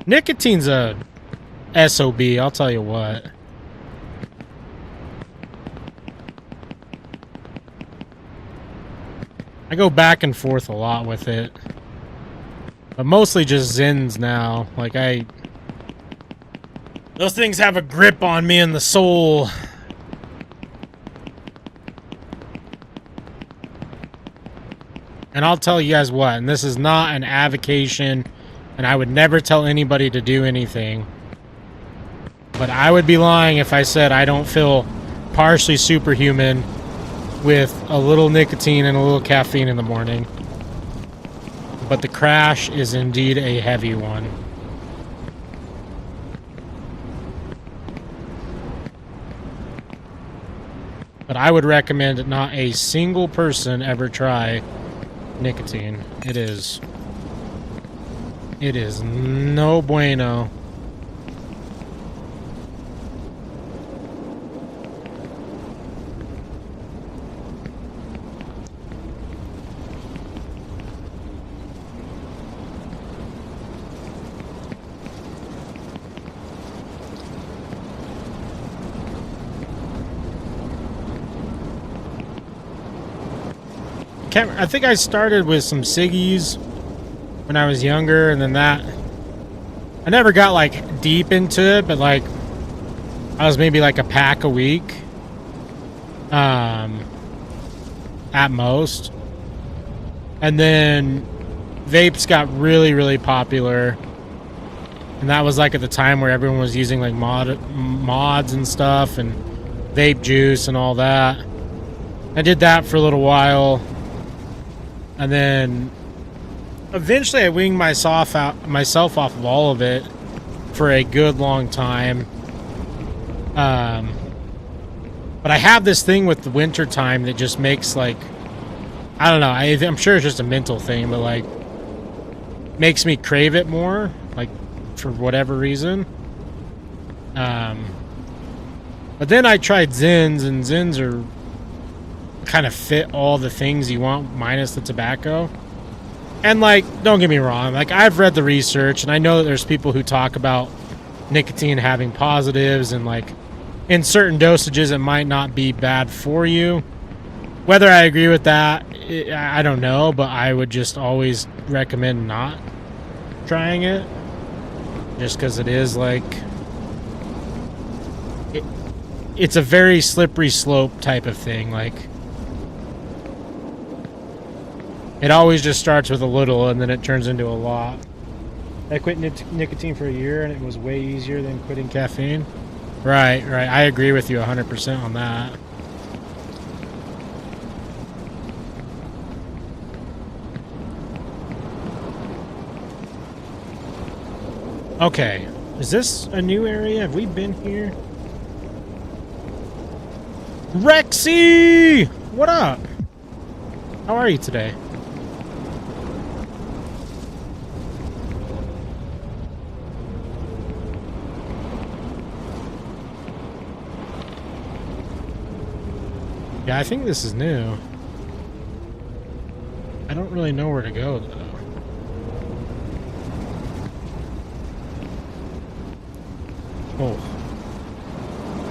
Nicotine's a SOB, I'll tell you what. I go back and forth a lot with it. But mostly just Zyns now. Like, those things have a grip on me and the soul. And I'll tell you guys what, and this is not an avocation, and I would never tell anybody to do anything. But I would be lying if I said I don't feel partially superhuman with a little nicotine and a little caffeine in the morning. But the crash is indeed a heavy one. But I would recommend not a single person ever try nicotine. It is no bueno. I think I started with some ciggies when I was younger, and then I never got like deep into it, but like I was maybe like a pack a week at most. And then vapes got really, really popular, and that was like at the time where everyone was using like mods and stuff and vape juice and all that. I did that for a little while. And then eventually I winged myself off of all of it for a good long time. But I have this thing with the winter time that just makes like, I don't know, I'm sure it's just a mental thing, but like makes me crave it more, like for whatever reason. But then I tried Zyns, and Zyns are kind of fit all the things you want minus the tobacco. And like, don't get me wrong, like I've read the research and I know that there's people who talk about nicotine having positives, and like in certain dosages it might not be bad for you. Whether I agree with that, I don't know, but I would just always recommend not trying it, just because it is like it's a very slippery slope type of thing. Like, it always just starts with a little, and then it turns into a lot. I quit nicotine for a year, and it was way easier than quitting caffeine. Right. I agree with you 100% on that. Okay. Is this a new area? Have we been here? Rexy! What up? How are you today? Yeah, I think this is new. I don't really know where to go, though. Oh.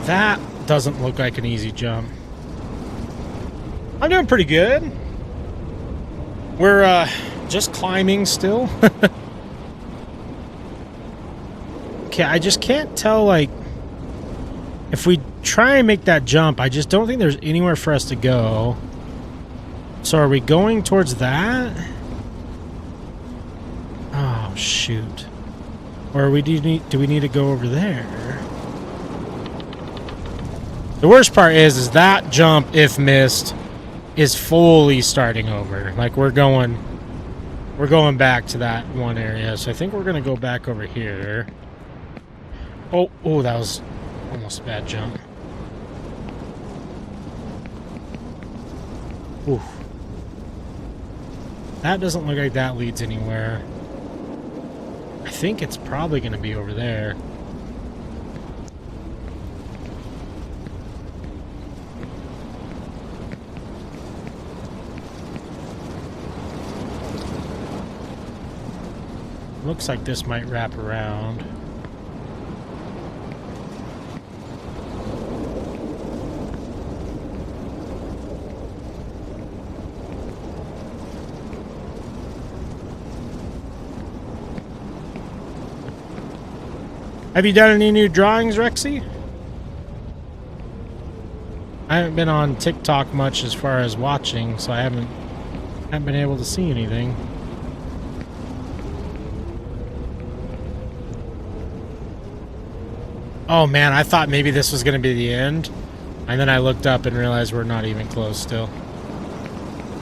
That doesn't look like an easy jump. I'm doing pretty good. We're just climbing still. Okay, I just can't tell, like, if we try and make that jump, I just don't think there's anywhere for us to go. So are we going towards that? Oh, shoot. Or do we need to go over there? The worst part is that jump, if missed, is fully starting over. Like, we're going back to that one area. So I think we're going to go back over here. Oh, that was almost a bad jump. Oof. That doesn't look like that leads anywhere. I think it's probably going to be over there. Looks like this might wrap around. Have you done any new drawings, Rexy? I haven't been on TikTok much as far as watching, so I haven't been able to see anything. Oh man, I thought maybe this was going to be the end. And then I looked up and realized we're not even close still.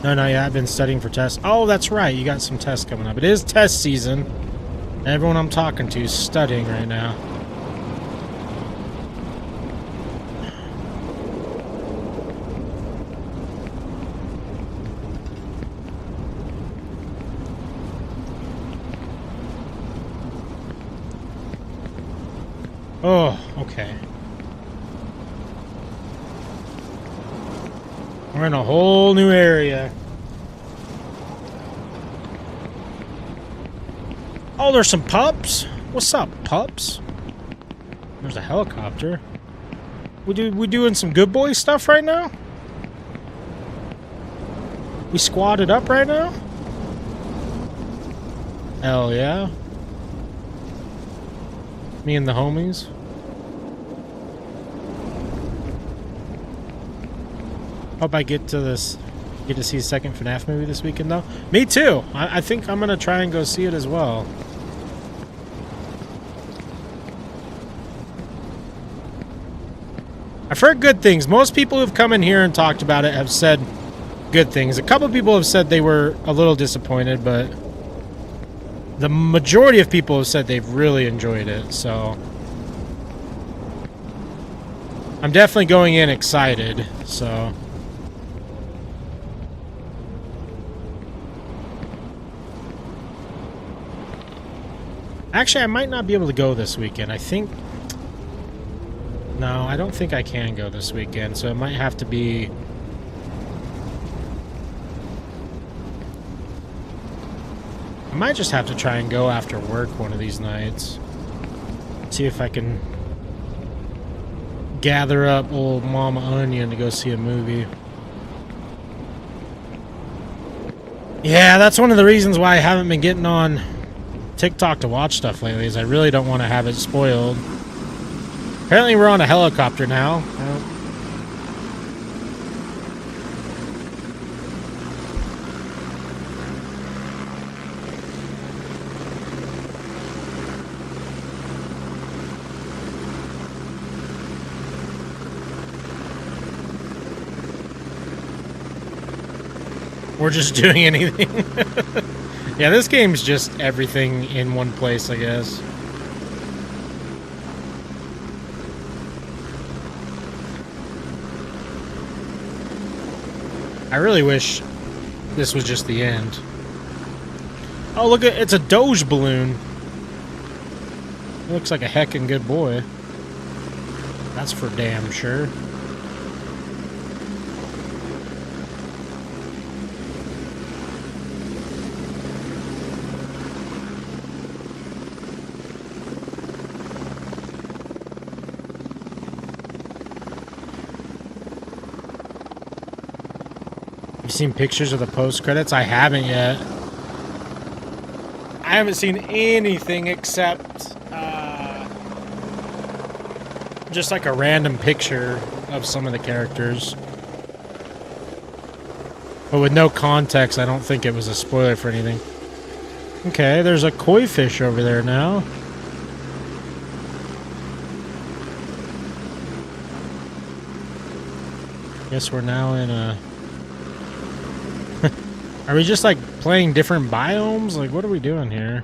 No, yeah, I've been studying for tests. Oh, that's right. You got some tests coming up. It is test season. Everyone I'm talking to is studying right now. Oh, okay. We're in a whole new area. Oh, there's some pups. What's up, pups? There's a helicopter. We doing some good boy stuff right now? We squatted up right now? Hell yeah. Me and the homies. Hope I get to see a second FNAF movie this weekend though. Me too. I think I'm gonna try and go see it as well. I've heard good things. Most people who've come in here and talked about it have said good things. A couple of people have said they were a little disappointed, but the majority of people have said they've really enjoyed it, so I'm definitely going in excited, so actually I might not be able to go this weekend. No, I don't think I can go this weekend, so it might have to be I might just have to try and go after work one of these nights. See if I can gather up old Mama Onion to go see a movie. Yeah, that's one of the reasons why I haven't been getting on TikTok to watch stuff lately, is I really don't want to have it spoiled. Apparently we're on a helicopter now. We're just doing anything. Yeah, this game's just everything in one place, I guess. I really wish this was just the end. Oh, look at it's a Doge balloon. It looks like a heckin' good boy. That's for damn sure. You've seen pictures of the post credits? I haven't yet. I haven't seen anything except just like a random picture of some of the characters. But with no context, I don't think it was a spoiler for anything. Okay, there's a koi fish over there now. Guess we're now in a... Are we just like playing different biomes? Like, what are we doing here?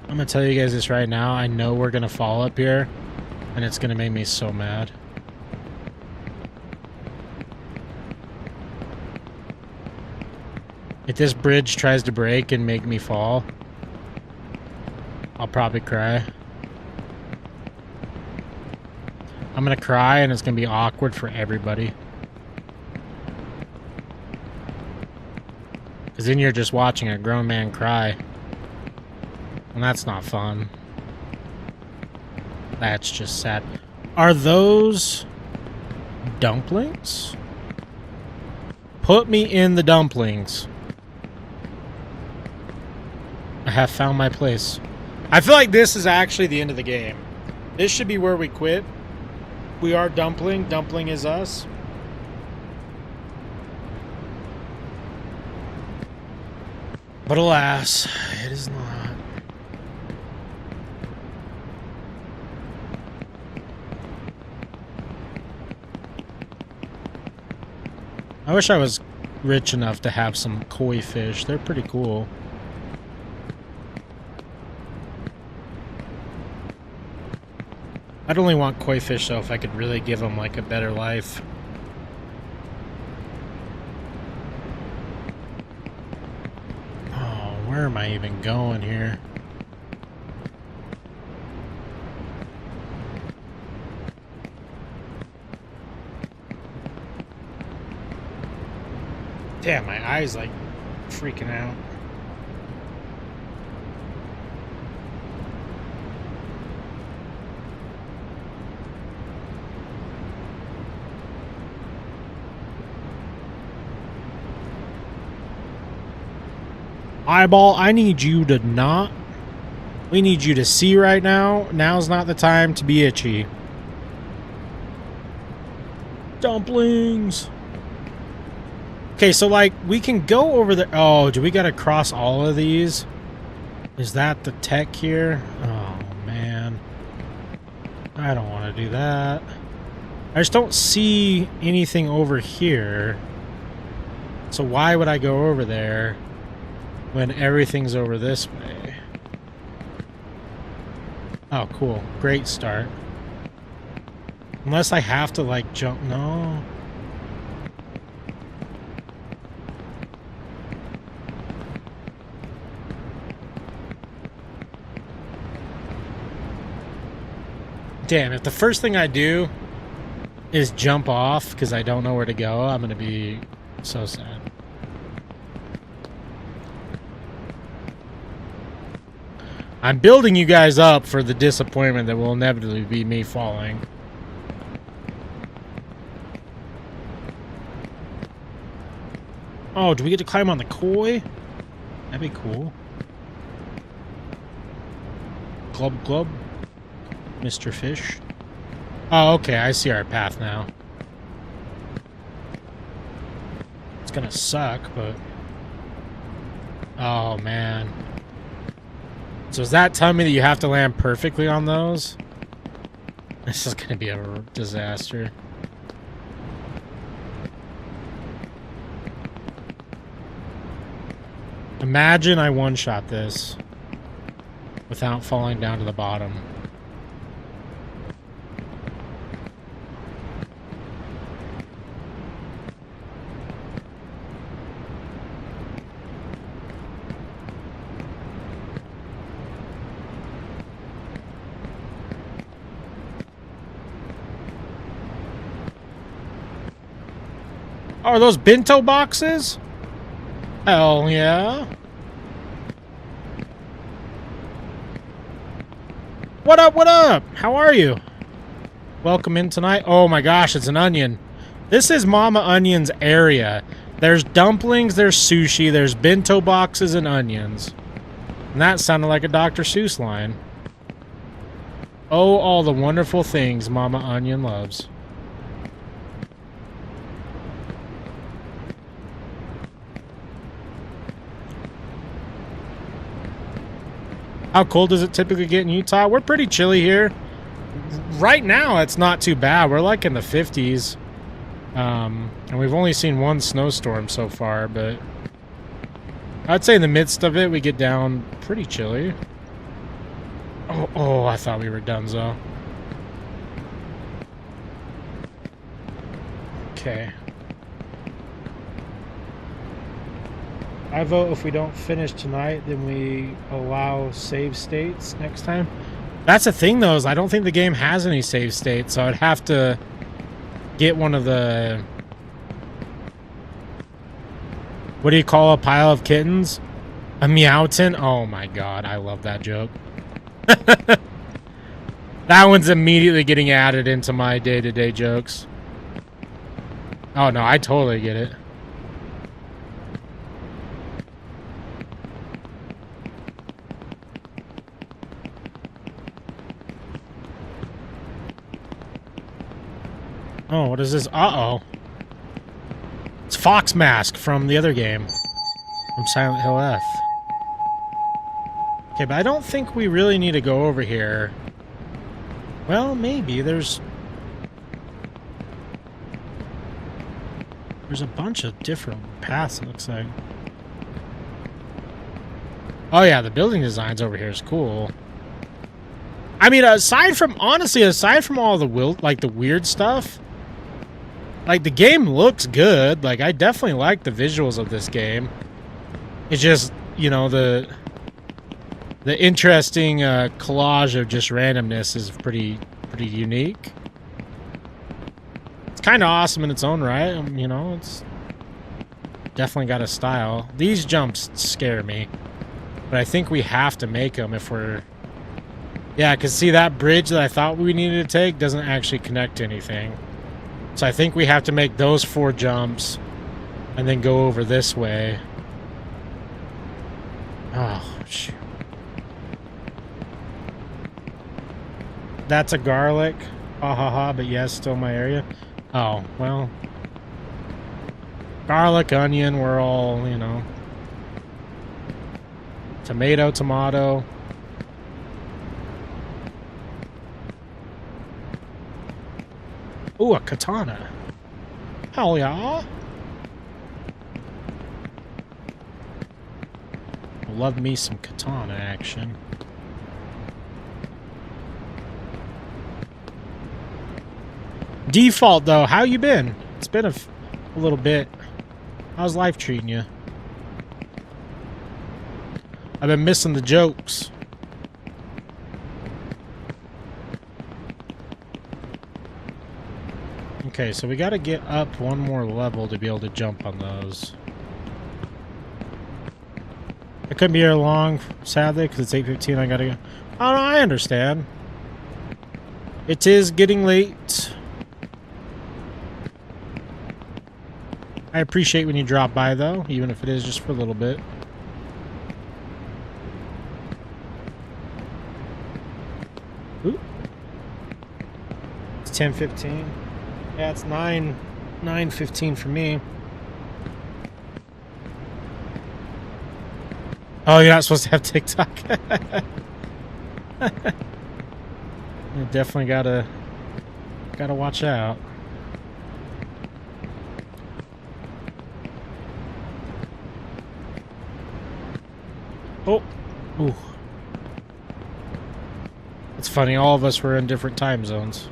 I'm gonna tell you guys this right now. I know we're gonna fall up here, and it's gonna make me so mad. If this bridge tries to break and make me fall, I'll probably cry. I'm gonna cry and it's gonna be awkward for everybody. Because then you're just watching a grown man cry. And that's not fun. That's just sad. Are those dumplings? Put me in the dumplings. I have found my place. I feel like this is actually the end of the game. This should be where we quit. We are Dumpling. Dumpling is us. But alas, it is not. I wish I was rich enough to have some koi fish. They're pretty cool. I'd only want koi fish though if I could really give them like a better life. Oh, where am I even going here? Damn, my eyes like freaking out. Eyeball, I need you to not... We need you to see right now. Now's not the time to be itchy. Dumplings! Okay, so like, we can go over there... Oh, do we gotta cross all of these? Is that the tech here? Oh, man. I don't want to do that. I just don't see anything over here. So why would I go over there when everything's over this way? Oh, cool. Great start. Unless I have to, like, jump... No. Damn, if the first thing I do is jump off because I don't know where to go, I'm going to be so sad. I'm building you guys up for the disappointment that will inevitably be me falling. Oh, do we get to climb on the koi? That'd be cool. Club, club. Mr. Fish. Oh, okay, I see our path now. It's gonna suck, but... Oh, man. So is that telling me that you have to land perfectly on those? This is gonna be a disaster. Imagine I one-shot this without falling down to the bottom. Oh, are those bento boxes? Hell yeah. What up, what up? How are you? Welcome in tonight. Oh my gosh, it's an onion. This is Mama Onion's area. There's dumplings, there's sushi, there's bento boxes and onions. And that sounded like a Dr. Seuss line. Oh, all the wonderful things Mama Onion loves. How cold does it typically get in Utah? We're pretty chilly here. Right now, it's not too bad. We're like in the 50s. And we've only seen one snowstorm so far, but I'd say in the midst of it, we get down pretty chilly. Oh, I thought we were done, though. Okay. I vote if we don't finish tonight, then we allow save states next time. That's the thing, though, is I don't think the game has any save states, so I'd have to get one of the... What do you call a pile of kittens? A Meowton? Oh my god, I love that joke. That one's immediately getting added into my day-to-day jokes. Oh no, I totally get it. Oh, what is this? Uh-oh. It's Fox Mask from the other game. From Silent Hill F. Okay, but I don't think we really need to go over here. Well, maybe. There's a bunch of different paths, it looks like. Oh yeah, the building designs over here is cool. I mean, aside from all the weird stuff, like, the game looks good. Like, I definitely like the visuals of this game. It's just, you know, the interesting collage of just randomness is pretty unique. It's kind of awesome in its own right. You know, it's definitely got a style. These jumps scare me, but I think we have to make them if we're... Yeah, because see, that bridge that I thought we needed to take doesn't actually connect to anything. So I think we have to make those 4 jumps and then go over this way. Oh, shoot. That's a garlic. Ha ha ha, but yes, still my area. Oh, well. Garlic, onion, we're all, you know. Tomato, tomato. Ooh, a katana. Hell yeah. Love me some katana action. Default, though, how you been? It's been a little bit. How's life treating you? I've been missing the jokes. Okay, so we gotta get up one more level to be able to jump on those. I couldn't be here long, sadly, because it's 8:15. I gotta go. Oh, no, I understand. It is getting late. I appreciate when you drop by, though, even if it is just for a little bit. Ooh. It's 10:15. Yeah, it's 9:15 for me. Oh, you're not supposed to have TikTok. You definitely gotta watch out. Oh, ooh. It's funny. All of us were in different time zones.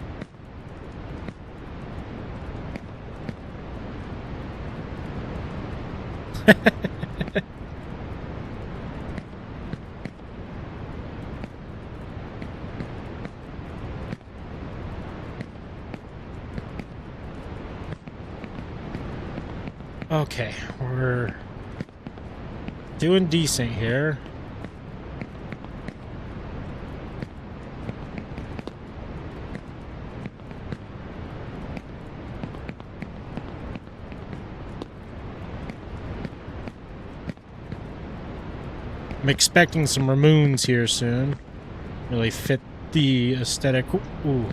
Okay, we're doing decent here. I'm expecting some Ramoons here soon. Really fit the aesthetic. Ooh.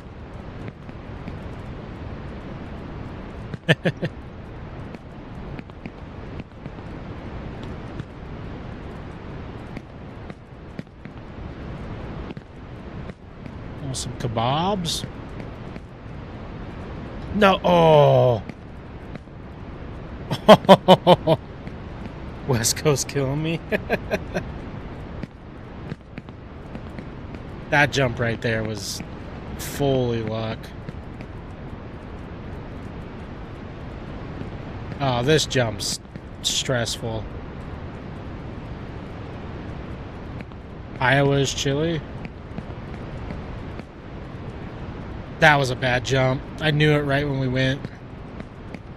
Oh, some kebabs. No. Oh. West Coast killing me. That jump right there was fully luck. Oh, this jump's stressful. Iowa's chilly. That was a bad jump. I knew it right when we went.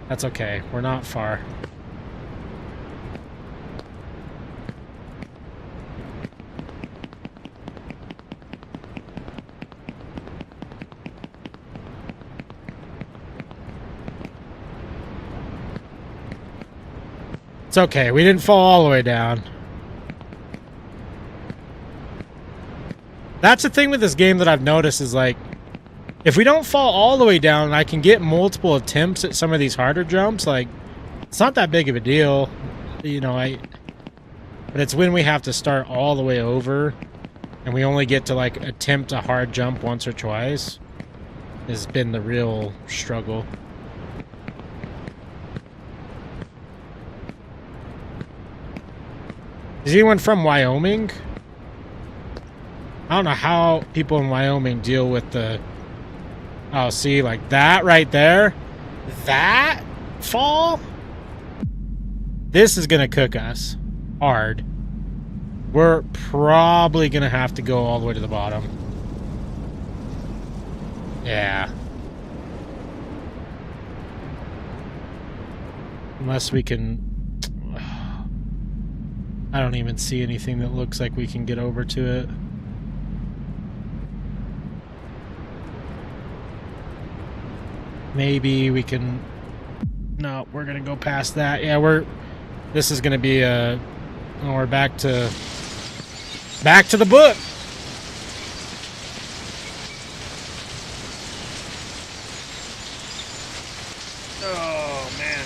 That's okay. We're not far. It's okay. We didn't fall all the way down. That's the thing with this game that I've noticed is like, if we don't fall all the way down and I can get multiple attempts at some of these harder jumps, like, it's not that big of a deal. You know, but it's when we have to start all the way over and we only get to, like, attempt a hard jump once or twice has been the real struggle. Is anyone from Wyoming? I don't know how people in Wyoming deal with the... Oh, see, like that right there? That fall? This is going to cook us hard. We're probably going to have to go all the way to the bottom. Yeah. Unless we can... I don't even see anything that looks like we can get over to it. Maybe we can... No, we're going to go past that. Yeah, this is going to be a... Oh, we're back to the book. Oh, man.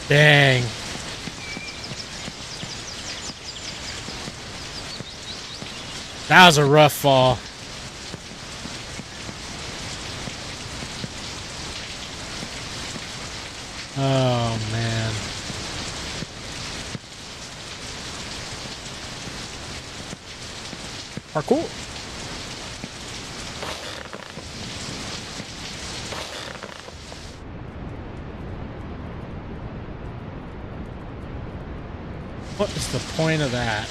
Dang. That was a rough fall. Oh, man. Parkour. What is the point of that?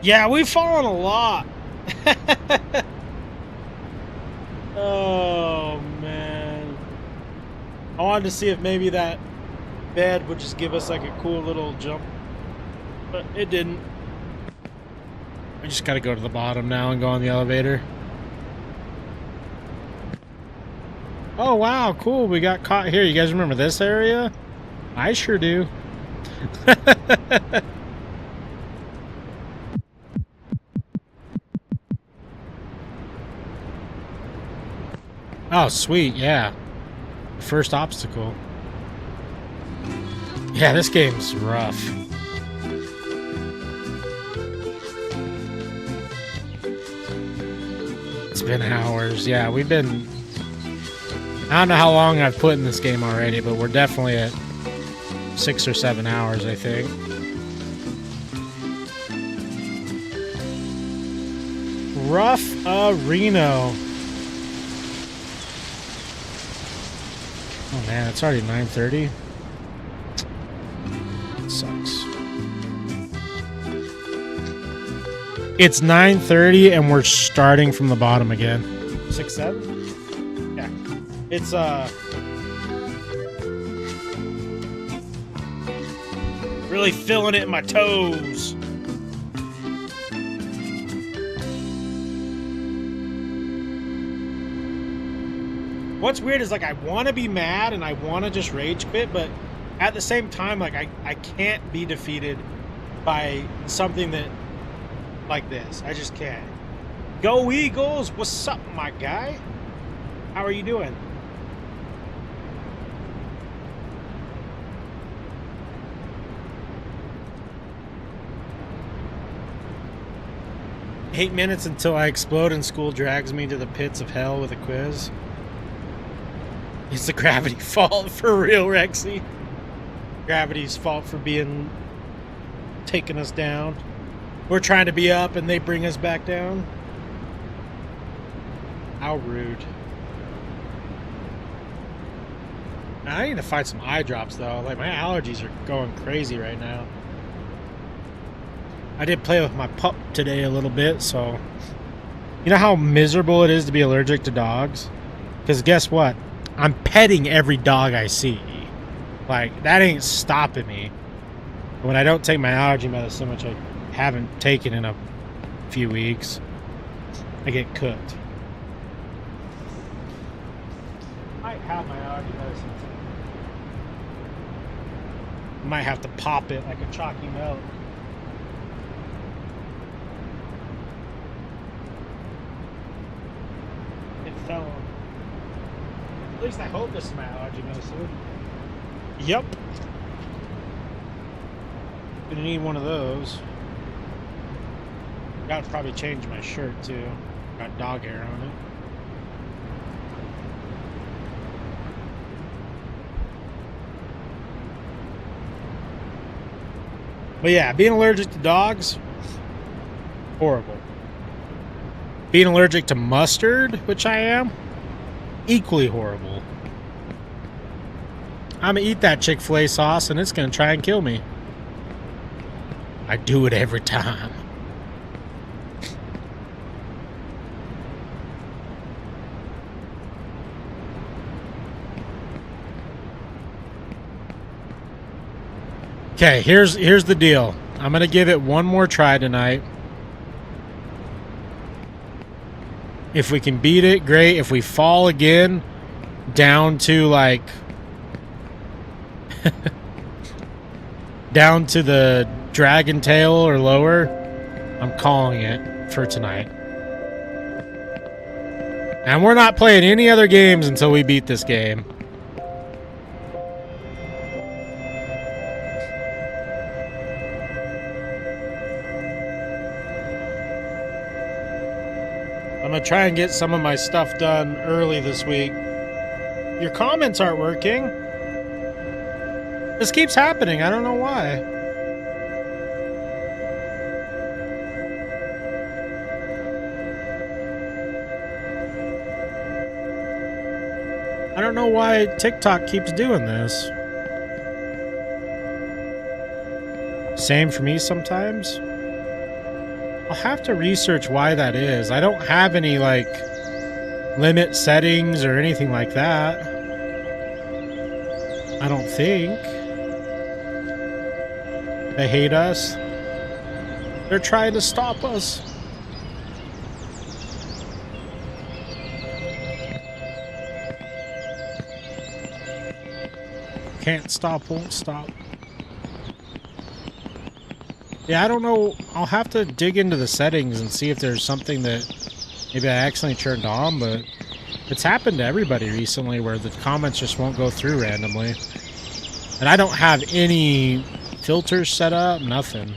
Yeah, we've fallen a lot. Oh, man. I wanted to see if maybe that bed would just give us like a cool little jump, but it didn't. I just gotta go to the bottom now and go on the elevator. Oh, wow, cool. We got caught here. You guys remember this area? I sure do. Oh, sweet, yeah. First obstacle. Yeah, this game's rough. It's been hours. Yeah, we've been... I don't know how long I've put in this game already, but we're definitely at 6 or 7 hours, I think. Rough Reno. Oh man, it's already 9:30. It sucks. It's 9:30 and we're starting from the bottom again. 6, 7? Yeah. It's really feeling it in my toes. What's weird is, like, I want to be mad and I want to just rage quit, but at the same time, like, I can't be defeated by something that, like this. I just can't. Go Eagles! What's up, my guy? How are you doing? "8 minutes until I explode and school drags me to the pits of hell with a quiz." It's the gravity fault for real, Rexy. Gravity's fault for taking us down. We're trying to be up and they bring us back down. How rude. Now, I need to find some eye drops though. Like, my allergies are going crazy right now. I did play with my pup today a little bit, so you know how miserable it is to be allergic to dogs? Because guess what? I'm petting every dog I see. Like, that ain't stopping me. When I don't take my allergy medicine, which I haven't taken in a few weeks, I get cooked. I have my allergy medicine. I might have to pop it like a chalky milk. It fell on. At least I hope this is my allergy medicine. Yep. Gonna need one of those. Gotta probably change my shirt too. Got dog hair on it. But yeah, being allergic to dogs, horrible. Being allergic to mustard, which I am, equally horrible. I'm gonna eat that Chick-fil-A sauce and it's gonna try and kill me. I do it every time. Okay, here's the deal. I'm gonna give it one more try tonight. If we can beat it, great. If we fall again down to like down to the dragon tail or lower, I'm calling it for tonight. And we're not playing any other games until we beat this game. I'm gonna try and get some of my stuff done early this week. Your comments aren't working. This keeps happening. I don't know why. I don't know why TikTok keeps doing this. Same for me sometimes. I'll have to research why that is. I don't have any, like, limit settings or anything like that. I don't think. They hate us. They're trying to stop us. Can't stop, won't stop. Yeah, I don't know. I'll have to dig into the settings and see if there's something that maybe I accidentally turned on, but it's happened to everybody recently where the comments just won't go through randomly. And I don't have any filters set up, nothing.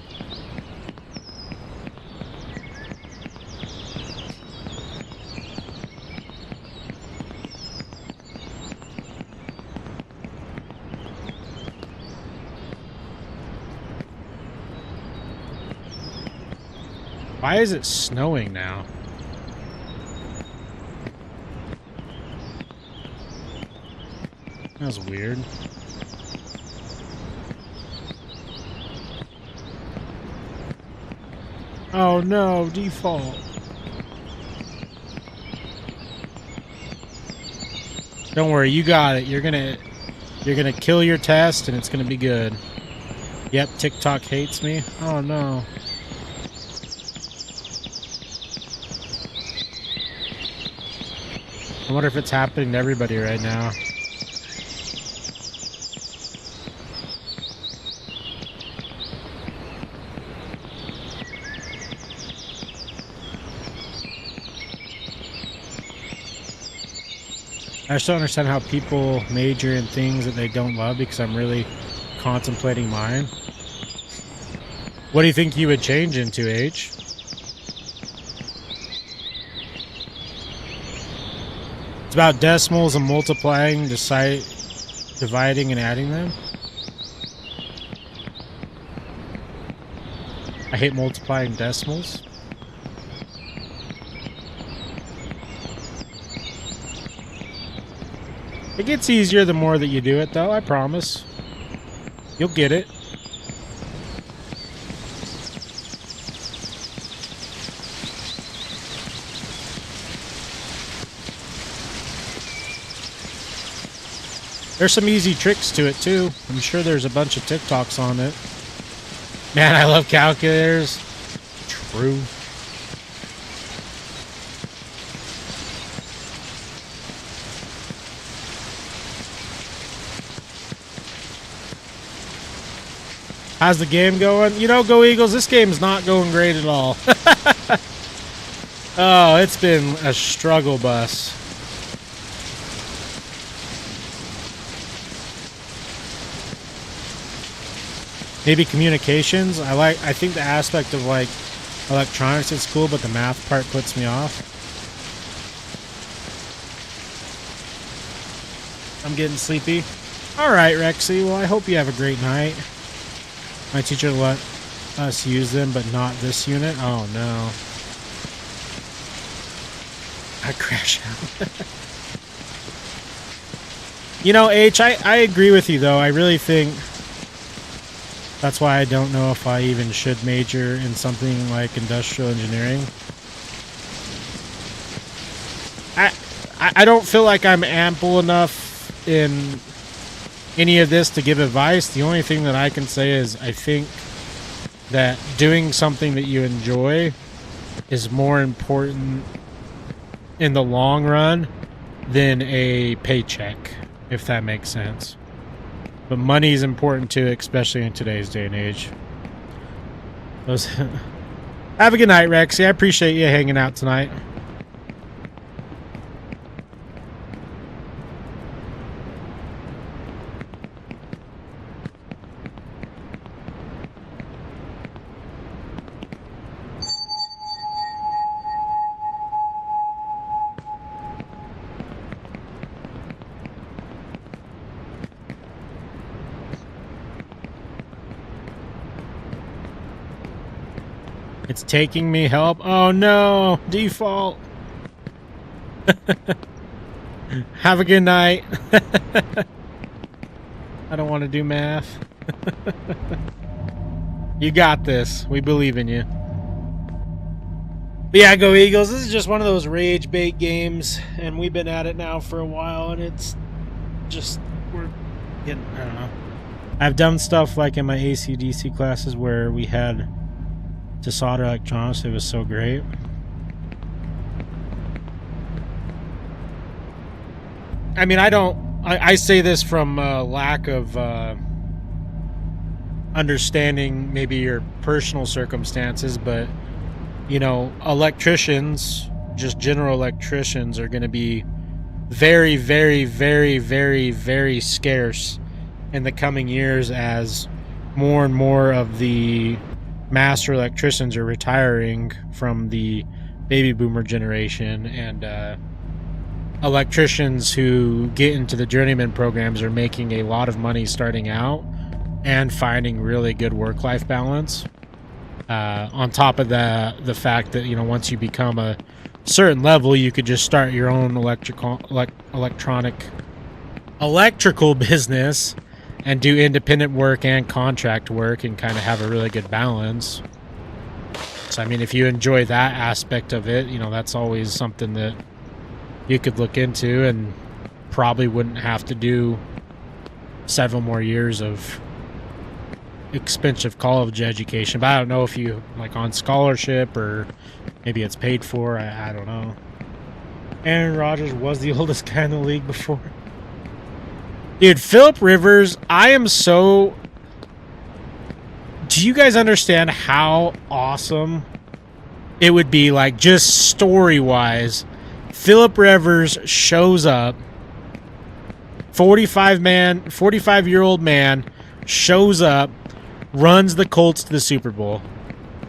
Why is it snowing now? That was weird. Oh no, default. Don't worry, you got it. You're gonna kill your test and it's gonna be good. Yep, TikTok hates me. Oh no. I wonder if it's happening to everybody right now. I just don't understand how people major in things that they don't love, because I'm really contemplating mine. What do you think you would change into, H? It's about decimals and multiplying, dividing and adding them. I hate multiplying decimals. It gets easier the more that you do it, though, I promise. You'll get it. There's some easy tricks to it, too. I'm sure there's a bunch of TikToks on it. Man, I love calculators. True. How's the game going? You know, go Eagles, this game's not going great at all. Oh, it's been a struggle bus. Maybe communications. I think the aspect of like electronics is cool, but the math part puts me off. I'm getting sleepy. All right, Rexy. Well, I hope you have a great night. My teacher let us use them, but not this unit. Oh no. I crash out. You know, H, I agree with you though. I really think that's why I don't know if I even should major in something like industrial engineering. I don't feel like I'm ample enough in any of this to give advice. The only thing that I can say is I think that doing something that you enjoy is more important in the long run than a paycheck, if that makes sense. But money is important too, especially in today's day and age. Have a good night, Rexy. I appreciate you hanging out tonight. It's taking me help. Oh no, default. Have a good night. I don't want to do math. You got this. We believe in you. But yeah, go Eagles. This is just one of those rage bait games, and we've been at it now for a while, and it's just, we're getting, I don't know. I've done stuff like in my AC/DC classes where we had to solder electronics. It was so great. I mean, I say this from lack of understanding maybe your personal circumstances, but you know, electricians, just general electricians, are going to be very, very, very, very, very scarce in the coming years as more and more of the master electricians are retiring from the baby boomer generation, and electricians who get into the journeyman programs are making a lot of money starting out and finding really good work-life balance. On top of the fact that, you know, once you become a certain level, you could just start your own electrical business and do independent work and contract work and kind of have a really good balance. So, I mean, if you enjoy that aspect of it, you know, that's always something that you could look into and probably wouldn't have to do several more years of expensive college education. But I don't know if you, like, on scholarship or maybe it's paid for. I don't know. Aaron Rodgers was the oldest guy in the league before. Dude, Phillip Rivers, I am so... Do you guys understand how awesome it would be, like, just story-wise? Phillip Rivers shows up, 45-year-old man shows up, runs the Colts to the Super Bowl.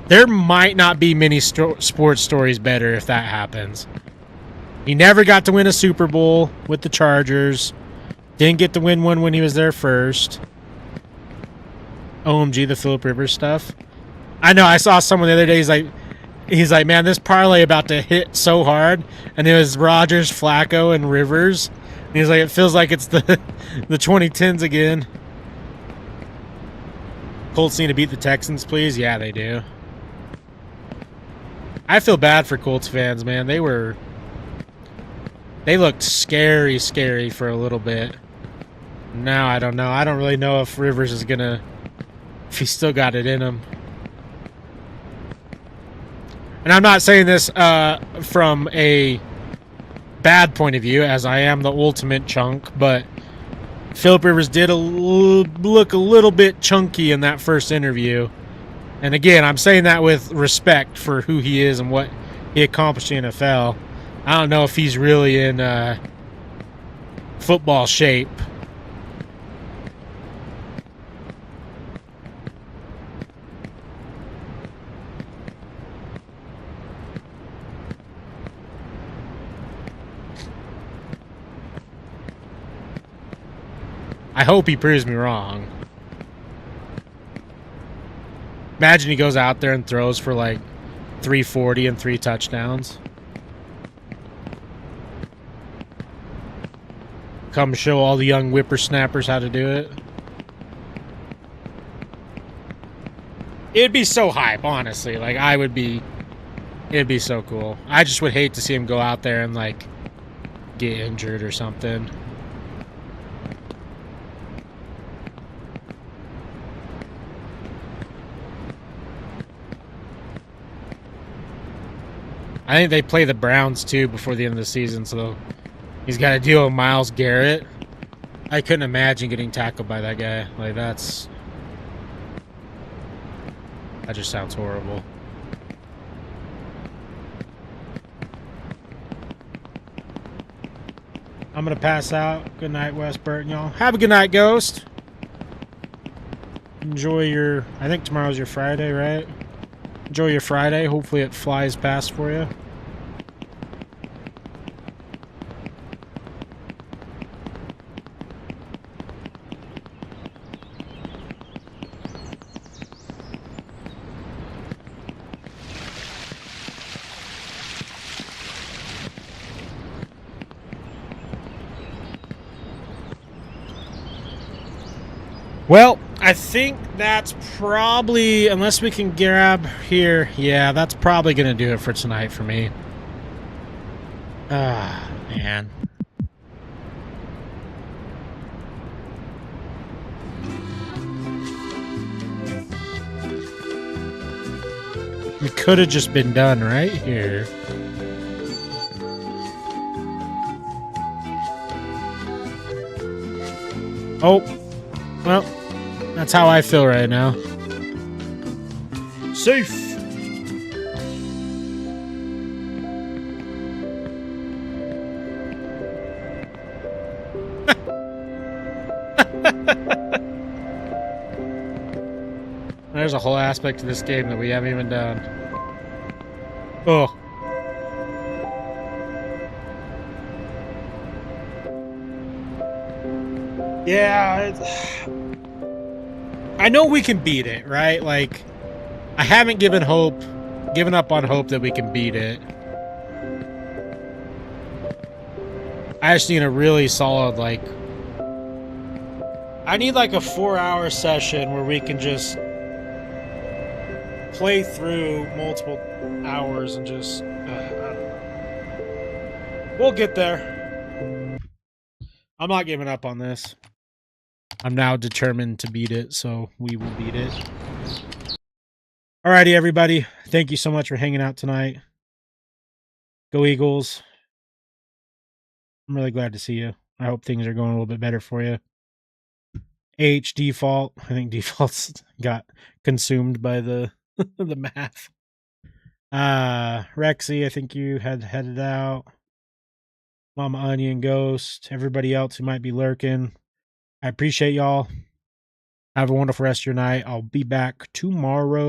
There might not be many sports stories better if that happens. He never got to win a Super Bowl with the Chargers. Didn't get to win one when he was there first. OMG, the Phillip Rivers stuff. I know, I saw someone the other day, he's like, man, this parlay about to hit so hard. And it was Rodgers, Flacco, and Rivers. And he's like, it feels like it's the 2010s again. Colts need to beat the Texans, please. Yeah, they do. I feel bad for Colts fans, man. They looked scary for a little bit. Now, I don't know. I don't really know if Rivers is going to... If he's still got it in him. And I'm not saying this from a bad point of view, as I am the ultimate chunk, but Phillip Rivers did look a little bit chunky in that first interview. And again, I'm saying that with respect for who he is and what he accomplished in the NFL. I don't know if he's really in football shape. I hope he proves me wrong. Imagine he goes out there and throws for like 340 and 3 touchdowns. Come show all the young whippersnappers how to do it. It'd be so hype, honestly. Like, it'd be so cool. I just would hate to see him go out there and like get injured or something. I think they play the Browns, too, before the end of the season, so he's got to deal with Myles Garrett. I couldn't imagine getting tackled by that guy. Like, that just sounds horrible. I'm going to pass out. Good night, Wes Burton, y'all. Have a good night, Ghost. Enjoy your... I think tomorrow's your Friday, right? Enjoy your Friday. Hopefully it flies past for you. Well, I think that's probably, unless we can grab here, yeah, that's probably going to do it for tonight for me. Ah, man. We could have just been done right here. Oh, well, that's how I feel right now. Safe. There's a whole aspect to this game that we haven't even done. Oh. Yeah, I know we can beat it, right? Like, I haven't given up on hope that we can beat it. I just need a really solid, like, I need like a 4-hour session where we can just play through multiple hours and just, I don't know. We'll get there. I'm not giving up on this. I'm now determined to beat it, so we will beat it. Alrighty, everybody. Thank you so much for hanging out tonight. Go Eagles. I'm really glad to see you. I hope things are going a little bit better for you. H default. I think defaults got consumed by the the math. Rexy, I think you had headed out. Mama Onion, Ghost, everybody else who might be lurking. I appreciate y'all. Have a wonderful rest of your night. I'll be back tomorrow.